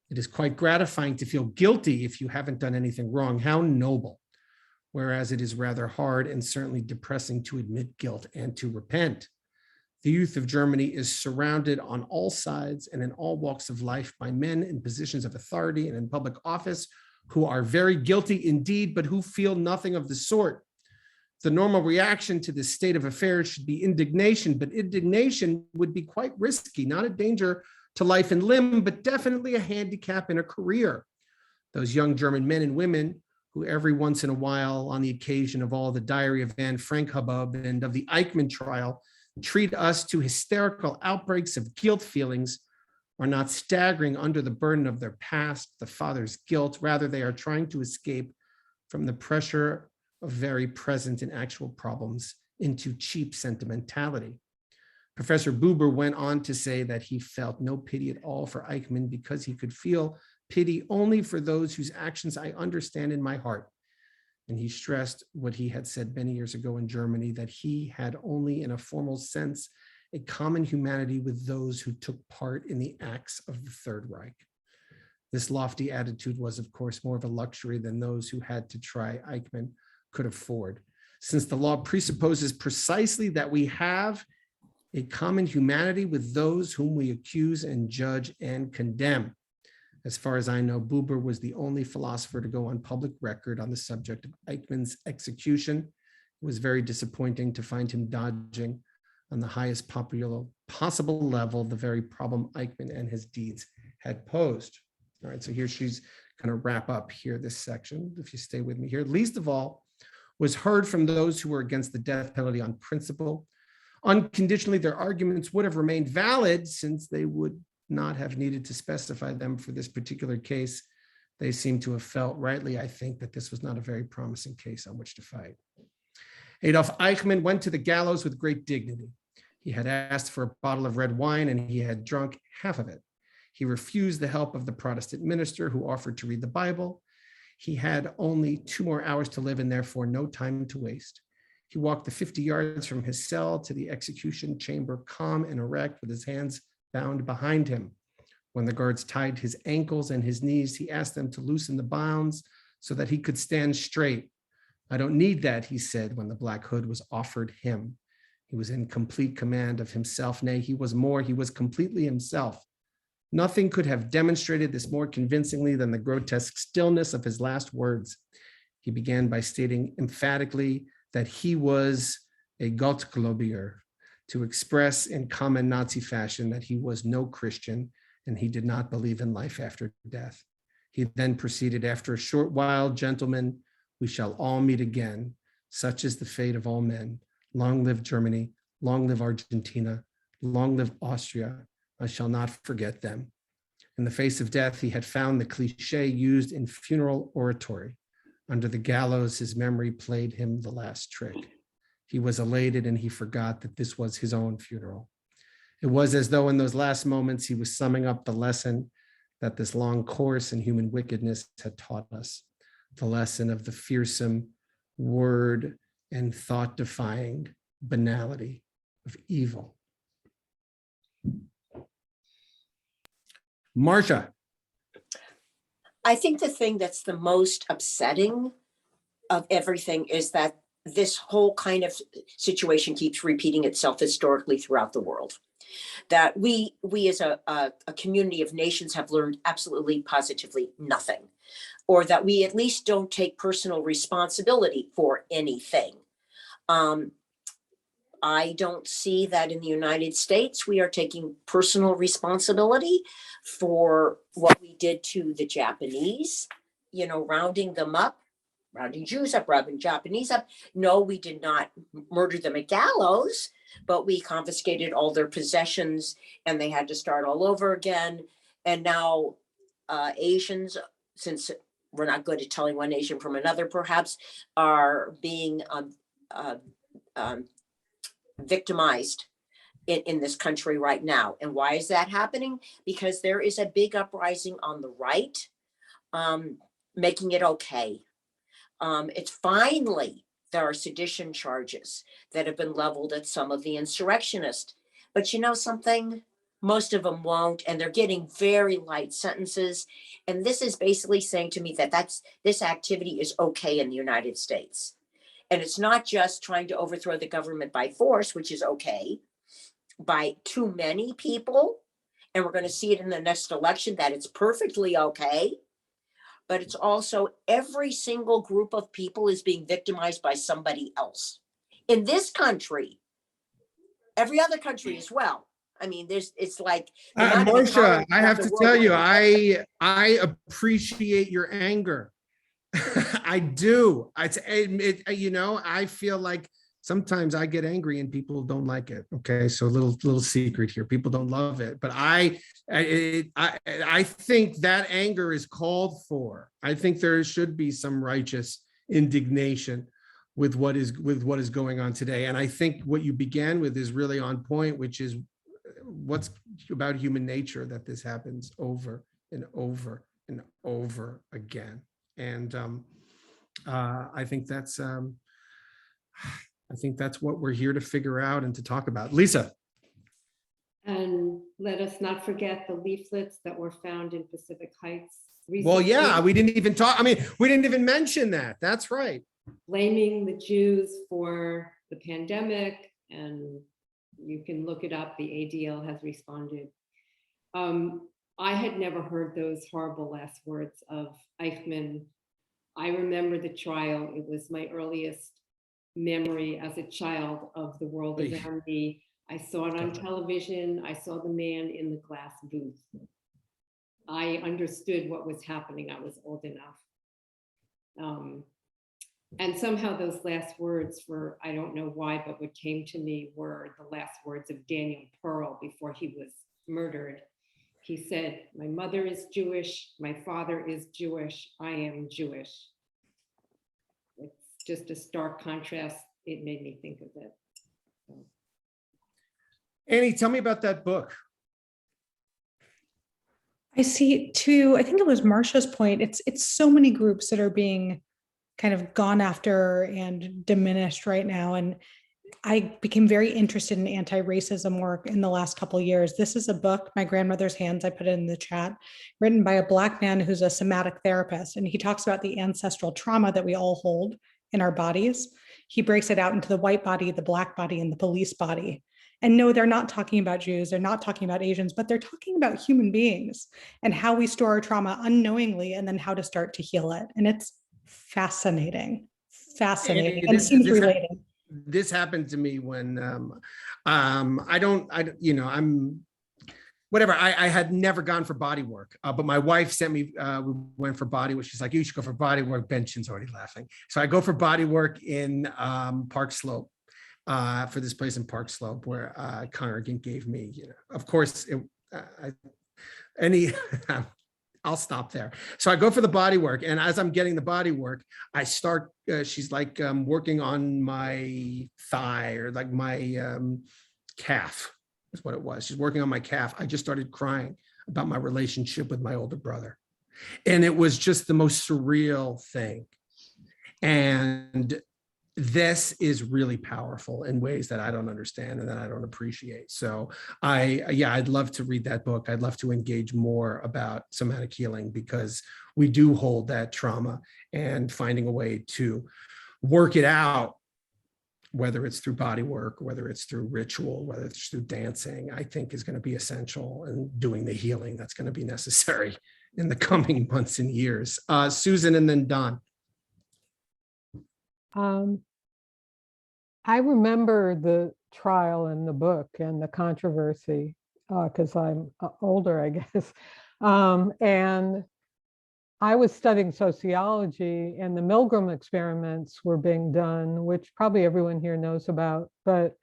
It is quite gratifying to feel guilty if you haven't done anything wrong. How noble. Whereas it is rather hard and certainly depressing to admit guilt and to repent. The youth of Germany is surrounded on all sides and in all walks of life by men in positions of authority and in public office who are very guilty indeed, but who feel nothing of the sort. The normal reaction to this state of affairs should be indignation, but indignation would be quite risky, not a danger to life and limb, but definitely a handicap in a career. Those young German men and women who every once in a while, on the occasion of all the Diary of Anne Frank hubbub and of the Eichmann trial, treat us to hysterical outbreaks of guilt feelings, are not staggering under the burden of their past, the father's guilt. Rather, they are trying to escape from the pressure of very present and actual problems into cheap sentimentality. Professor Buber went on to say that he felt no pity at all for Eichmann because he could feel pity only for those whose actions I understand in my heart. And he stressed what he had said many years ago in Germany, that he had only in a formal sense a common humanity with those who took part in the acts of the Third Reich. This lofty attitude was, of course, more of a luxury than those who had to try Eichmann could afford, since the law presupposes precisely that we have a common humanity with those whom we accuse and judge and condemn. As far as I know, Buber was the only philosopher to go on public record on the subject of Eichmann's execution. It was very disappointing to find him dodging on the highest possible level the very problem Eichmann and his deeds had posed. All right, so here she's going to wrap up here this section, if you stay with me here. Least of all was heard from those who were against the death penalty on principle. Unconditionally, their arguments would have remained valid since they would not have needed to specify them for this particular case. They seem to have felt rightly, I think, that this was not a very promising case on which to fight. Adolf Eichmann went to the gallows with great dignity. He had asked for a bottle of red wine and he had drunk half of it. He refused the help of the Protestant minister who offered to read the Bible. He had only 2 more hours to live and therefore no time to waste. He walked the 50 yards from his cell to the execution chamber, calm and erect, with his hands bound behind him. When the guards tied his ankles and his knees, he asked them to loosen the bonds so that he could stand straight. I don't need that, he said when the black hood was offered him. He was in complete command of himself. Nay, he was more, he was completely himself. Nothing could have demonstrated this more convincingly than the grotesque stillness of his last words. He began by stating emphatically that he was a Gottgläubiger, to express in common Nazi fashion that he was no Christian and he did not believe in life after death. He then proceeded, after a short while, gentlemen, we shall all meet again. Such is the fate of all men. Long live Germany, long live Argentina, long live Austria. I shall not forget them. In the face of death, he had found the cliche used in funeral oratory. Under the gallows, his memory played him the last trick. He was elated and he forgot that this was his own funeral. It was as though in those last moments he was summing up the lesson that this long course in human wickedness had taught us, the lesson of the fearsome word and thought-defying banality of evil. Marcia. I think the thing that's the most upsetting of everything is that this whole kind of situation keeps repeating itself historically throughout the world. That we as a community of nations have learned absolutely positively nothing, or that we at least don't take personal responsibility for anything. I don't see that in the United States we are taking personal responsibility for what we did to the Japanese, rounding them up rounding Jews up, rounding Japanese up. No, we did not murder them at gallows, but we confiscated all their possessions and they had to start all over again. And now Asians, since we're not good at telling one Asian from another, perhaps, are being victimized in this country right now. And why is that happening? Because there is a big uprising on the right, making it okay. It's finally, there are sedition charges that have been leveled at some of the insurrectionists. But you know something? Most of them won't, and they're getting very light sentences. And this is basically saying to me that this activity is okay in the United States. And it's not just trying to overthrow the government by force, which is okay, by too many people. And we're going to see it in the next election that it's perfectly okay. But it's also every single group of people is being victimized by somebody else. In this country, every other country as well. I mean, it's like Marcia, I have to tell you, I appreciate your anger. I do. I feel like sometimes I get angry and people don't like it. Okay, so little secret here: people don't love it, but I think that anger is called for. I think there should be some righteous indignation with what is going on today, and I think what you began with is really on point, which is what's about human nature, that this happens over and over and over again. And I think that's what we're here to figure out and to talk about. Lisa. And let us not forget the leaflets that were found in Pacific Heights recently. Well, yeah, we didn't even talk. I mean, we didn't even mention that. That's right. Blaming the Jews for the pandemic, and you can look it up. The ADL has responded. I had never heard those horrible last words of Eichmann. I remember the trial. It was my earliest memory as a child of the world around me. I saw it on television. I saw the man in the glass booth. I understood what was happening. I was old enough. And somehow those last words were, I don't know why, but what came to me were the last words of Daniel Pearl before he was murdered. He said, "My mother is Jewish, my father is Jewish, I am Jewish." It's just a stark contrast. It made me think of it. So. Annie, tell me about that book. I see too, I think it was Marcia's point. It's so many groups that are being kind of gone after and diminished right now. And I became very interested in anti-racism work in the last couple of years. This is a book, My Grandmother's Hands, I put it in the chat, written by a Black man who's a somatic therapist. And he talks about the ancestral trauma that we all hold in our bodies. He breaks it out into the white body, the Black body, and the police body. And no, they're not talking about Jews, they're not talking about Asians, but they're talking about human beings and how we store our trauma unknowingly and then how to start to heal it. And it's fascinating, and seems related. This happened to me when I'm whatever. I had never gone for body work, but my wife sent me, we went for body work. She's like, "You should go for body work." Benson's already laughing. So I go for body work in Park Slope, for this place in Park Slope where Congregant gave me, of course, I'll stop there. So I go for the body work. And as I'm getting the body work, I start, she's like working on my thigh or like my calf is what it was. She's working on my calf. I just started crying about my relationship with my older brother. And it was just the most surreal thing. And this is really powerful in ways that I don't understand and that I don't appreciate. So I'd love to read that book. I'd love to engage more about somatic healing, because we do hold that trauma, and finding a way to work it out, whether it's through body work, whether it's through ritual, whether it's through dancing, I think is going to be essential, and doing the healing that's going to be necessary in the coming months and years. Susan, and then Don. I remember the trial in the book and the controversy because I'm older, I guess. And I was studying sociology, and the Milgram experiments were being done, which probably everyone here knows about, but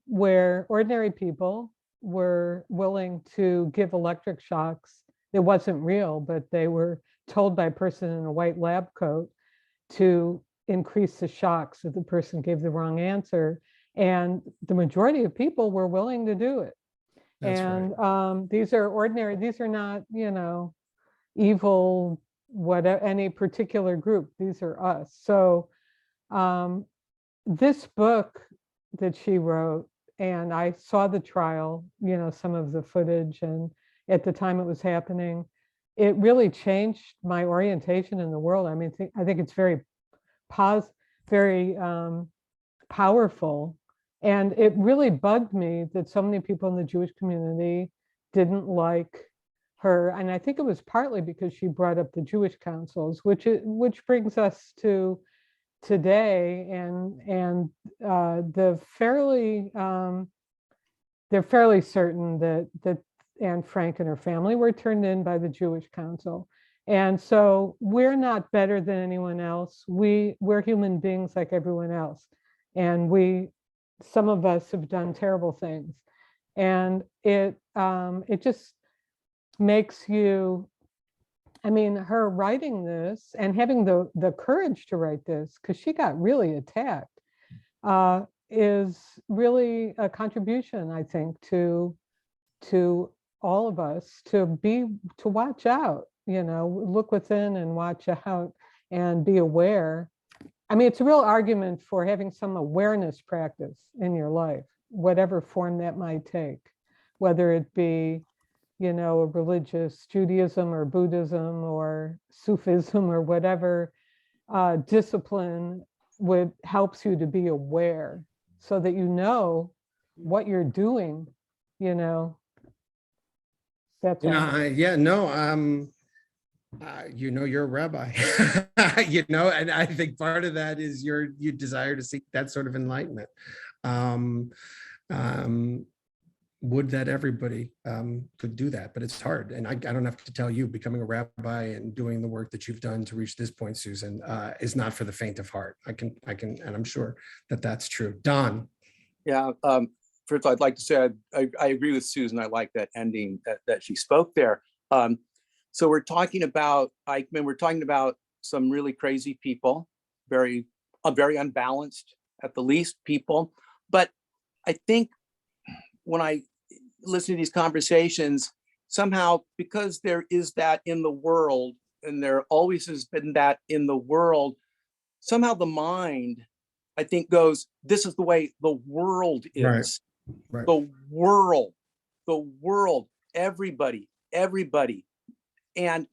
where ordinary people were willing to give electric shocks. It wasn't real, but they were told by a person in a white lab coat to increase the shocks if the person gave the wrong answer. And the majority of people were willing to do it. That's And right. these are ordinary, these are not, evil, whatever, any particular group. These are us. So this book that she wrote, and I saw the trial, some of the footage, and at the time it was happening, it really changed my orientation in the world. I mean, I think it's very very powerful. And it really bugged me that so many people in the Jewish community didn't like her. And I think it was partly because she brought up the Jewish councils, which brings us to today, and they're fairly certain that Anne Frank and her family were turned in by the Jewish council. And so we're not better than anyone else. We're human beings like everyone else. And some of us have done terrible things. And it just makes you, I mean, her writing this and having the courage to write this, because she got really attacked, is really a contribution, I think, to all of us to watch out, look within and watch out and be aware. I mean, it's a real argument for having some awareness practice in your life, whatever form that might take, whether it be, a religious Judaism or Buddhism or Sufism or whatever discipline helps you to be aware so that you know what you're doing, That's all. You're a rabbi, and I think part of that is your desire to seek that sort of enlightenment. Would that everybody could do that, but it's hard. And I don't have to tell you, becoming a rabbi and doing the work that you've done to reach this point, Susan, is not for the faint of heart. I can, and I'm sure that that's true. Don. Yeah. First, I'd like to say I agree with Susan. I like that ending that she spoke there. So we're talking about Eichmann. We're talking about some really crazy people, very unbalanced at the least people. But I think when I listen to these conversations, somehow, because there is that in the world, and there always has been that in the world, somehow the mind, I think, goes, this is the way the world is. Right. The world, everybody. And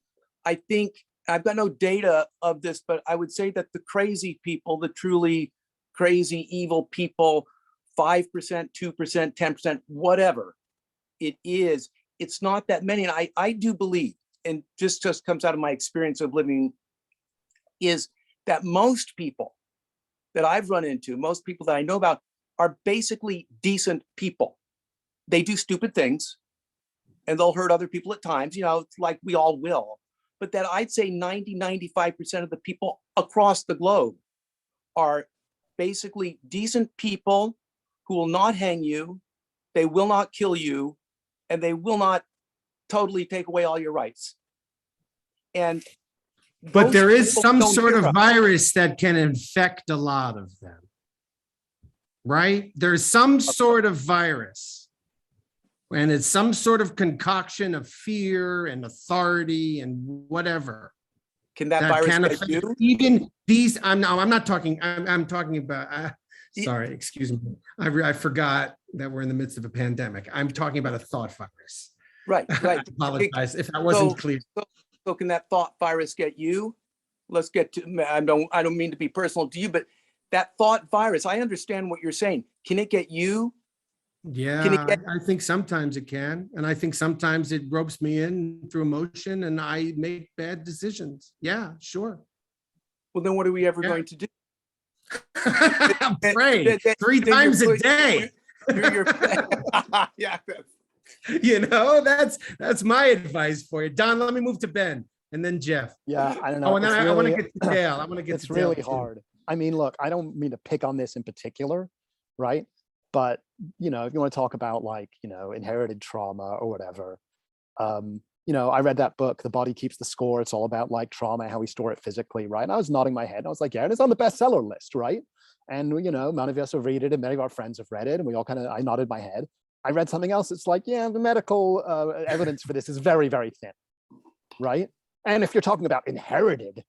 I think, I've got no data of this, but I would say that the crazy people, the truly crazy, evil people, 5%, 2%, 10%, whatever it is, it's not that many. And I do believe, and just comes out of my experience of living, is that most people that I've run into, most people that I know about, are basically decent people. They do stupid things and they'll hurt other people at times, like we all will. But that I'd say 95% of the people across the globe are basically decent people who will not hang you, they will not kill you, and they will not totally take away all your rights. But there is some sort of virus that can infect a lot of them, right? There's some sort of virus, and it's some sort of concoction of fear and authority and whatever. Can that virus get you? Even these, I'm not talking, I'm talking about, sorry, excuse me. I forgot that we're in the midst of a pandemic. I'm talking about a thought virus. Right. I apologize if that wasn't clear. So can that thought virus get you? Let's get to, I don't mean to be personal to you, but that thought virus, I understand what you're saying. Can it get you? Yeah, I think sometimes it can. And I think sometimes it ropes me in through emotion and I make bad decisions. Yeah, sure. Well, then what are we ever going to do? Pray 3 times a day. Yeah. That's my advice for you. Don, let me move to Ben. and then Jeff. Yeah, I don't Oh, know. and then It's I want to really- get to Dale. I want to get it's to Dale really too. hard. I mean, look, I don't mean to pick on this in particular, right? But, you know, if you want to talk about like, you know, inherited trauma or whatever, you know, I read that book, The Body Keeps the Score. It's all about like trauma, how we store it physically, right? And I was nodding my head. I was like, yeah, and it's on the bestseller list, right? And, you know, many of us have read it and many of our friends have read it. And we all kind of, I nodded my head. I read something else. It's like, yeah, the medical evidence for this is very, very thin, right? And if you're talking about inherited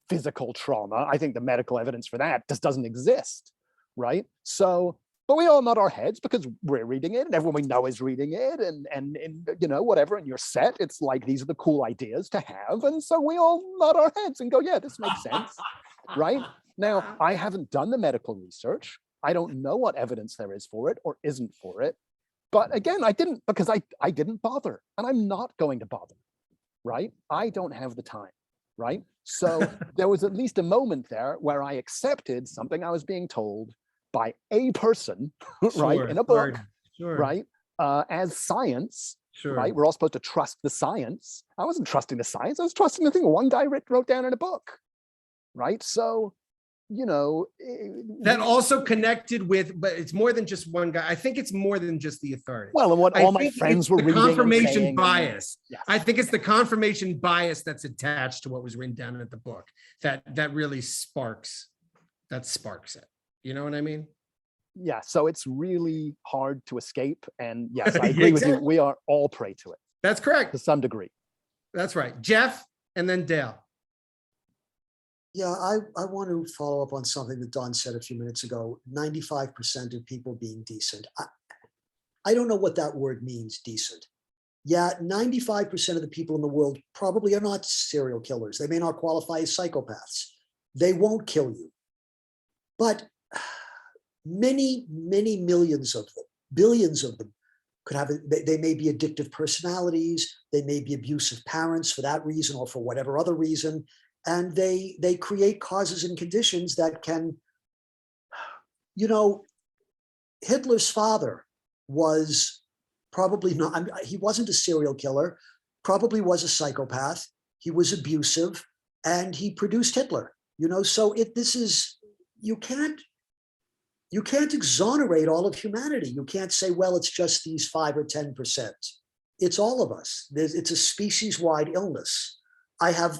physical trauma, I think the medical evidence for that just doesn't exist, right? So, but we all nod our heads because we're reading it and everyone we know is reading it and you know, whatever, and you're set. It's like, these are the cool ideas to have. And so we all nod our heads and go, yeah, this makes sense, right? Now, I haven't done the medical research. I don't know what evidence there is for it or isn't for it. But again, I didn't, because I didn't bother, and I'm not going to bother, right? I don't have the time, right? So there was at least a moment there where I accepted something I was being told by a person, right, Sure, in a book, sure. right, as science, Sure. right? We're all supposed to trust the science. I wasn't trusting the science. I was trusting the thing one guy wrote down in a book, right? So, you know, That also connected with, but it's more than just one guy. I think it's more than just the authority. well, and what I all my think friends it's were the reading and confirmation saying, and- bias. Yes. I think it's the confirmation bias that's attached to what was written down in the book that really sparks it. You know what I mean? Yeah, so it's really hard to escape. And yes, I agree with you. Exactly. We are all prey to it That's correct. to some degree. That's right. Jeff and then Dale. Yeah, I want to follow up on something that Don said a few minutes ago, 95% of people being decent. I don't know what that word means, decent. Yeah, 95% of the people in the world probably are not serial killers. They may not qualify as psychopaths. They won't kill you. But many, many millions of them, billions of them, could have, they may be addictive personalities, they may be abusive parents for that reason or for whatever other reason. And they create causes and conditions that can, you know, Hitler's father was probably not, he wasn't a serial killer, probably was a psychopath. He was abusive and he produced Hitler, you know, so this is, you can't exonerate all of humanity. You can't say, well, it's just these 5 or 10%. It's all of us. It's a species-wide illness. I have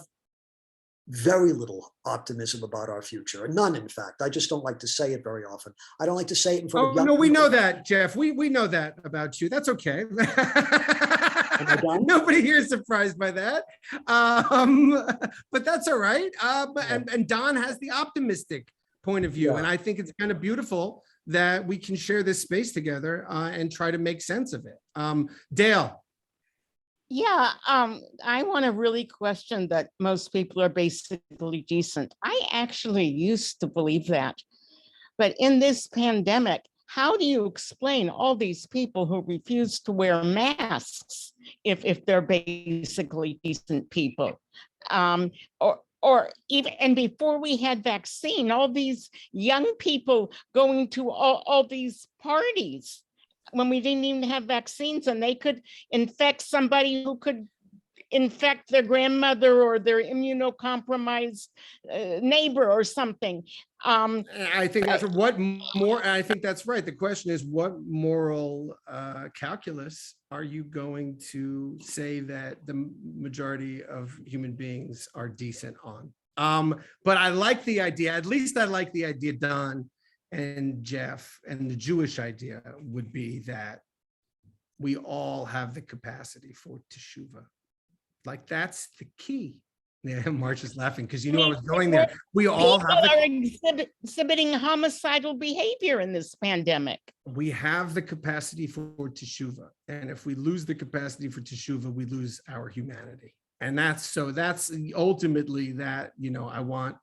very little optimism about our future, none, in fact. I just don't like to say it very often. I don't like to say it in front of young no, we people. know that, Jeff. We know that about you. That's okay. I done? Nobody here is surprised by that. But that's all right. And Don has the optimistic point of view. Yeah. And I think it's kind of beautiful that we can share this space together and try to make sense of it. Dale. Yeah, I want to really question that most people are basically decent. I actually used to believe that. But in this pandemic, how do you explain all these people who refuse to wear masks if they're basically decent people? Or even, and before we had vaccine, all these young people going to all these parties when we didn't even have vaccines, and they could infect somebody who could infect their grandmother or their immunocompromised neighbor or something. I think that's what more. I think that's right. The question is, what moral calculus are you going to say that the majority of human beings are decent on? But I like the idea. At least I like the idea, Don and Jeff, and the Jewish idea would be that we all have the capacity for teshuvah. Like, that's the key. Yeah, March is laughing because you knew I was going there. We all have People are exhibiting homicidal behavior in this pandemic. We have the capacity for teshuvah. And if we lose the capacity for teshuvah, we lose our humanity. And that's ultimately that, you know, I want,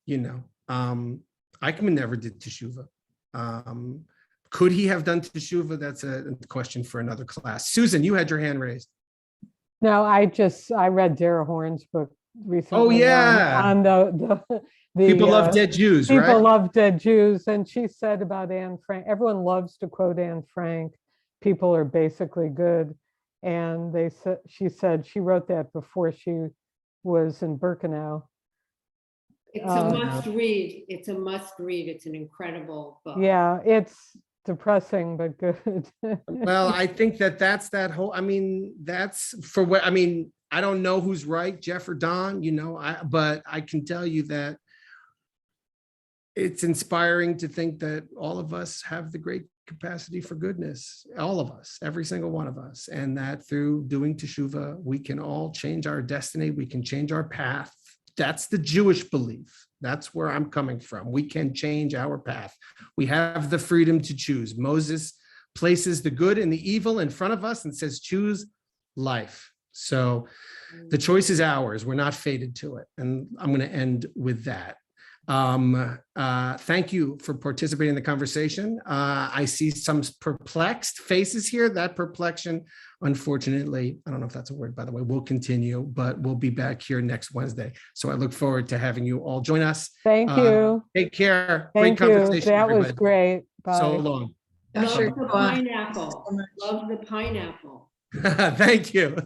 you know, Eichmann never did teshuvah. Could he have done teshuvah? That's a question for another class. Susan, you had your hand raised. No, I read Dara Horn's book recently. Oh yeah, on the people love dead Jews, people right? love dead Jews, and she said about Anne Frank. Everyone loves to quote Anne Frank. People are basically good, and she said she wrote that before she was in Birkenau. It's a must read. It's a must read. It's an incredible book. Yeah, it's depressing, but good. Well, I think that's that whole, I mean, that's for what, I mean, I don't know who's right, Jeff or Don, you know, but I can tell you that it's inspiring to think that all of us have the great capacity for goodness, all of us, every single one of us, and that through doing teshuvah, we can all change our destiny, we can change our path. That's the Jewish belief. That's where I'm coming from. We can change our path. We have the freedom to choose. Moses places the good and the evil in front of us and says, choose life. So the choice is ours. We're not fated to it. And I'm going to end with that. Thank you for participating in the conversation. I see some perplexed faces here. That perplexion, unfortunately, I don't know if that's a word, by the way, will continue, but we'll be back here next Wednesday. So I look forward to having you all join us. Thank you. Take care. Thank Great you. conversation. That was everybody. great. Bye. So long. Love the pineapple. Love the pineapple. Thank you.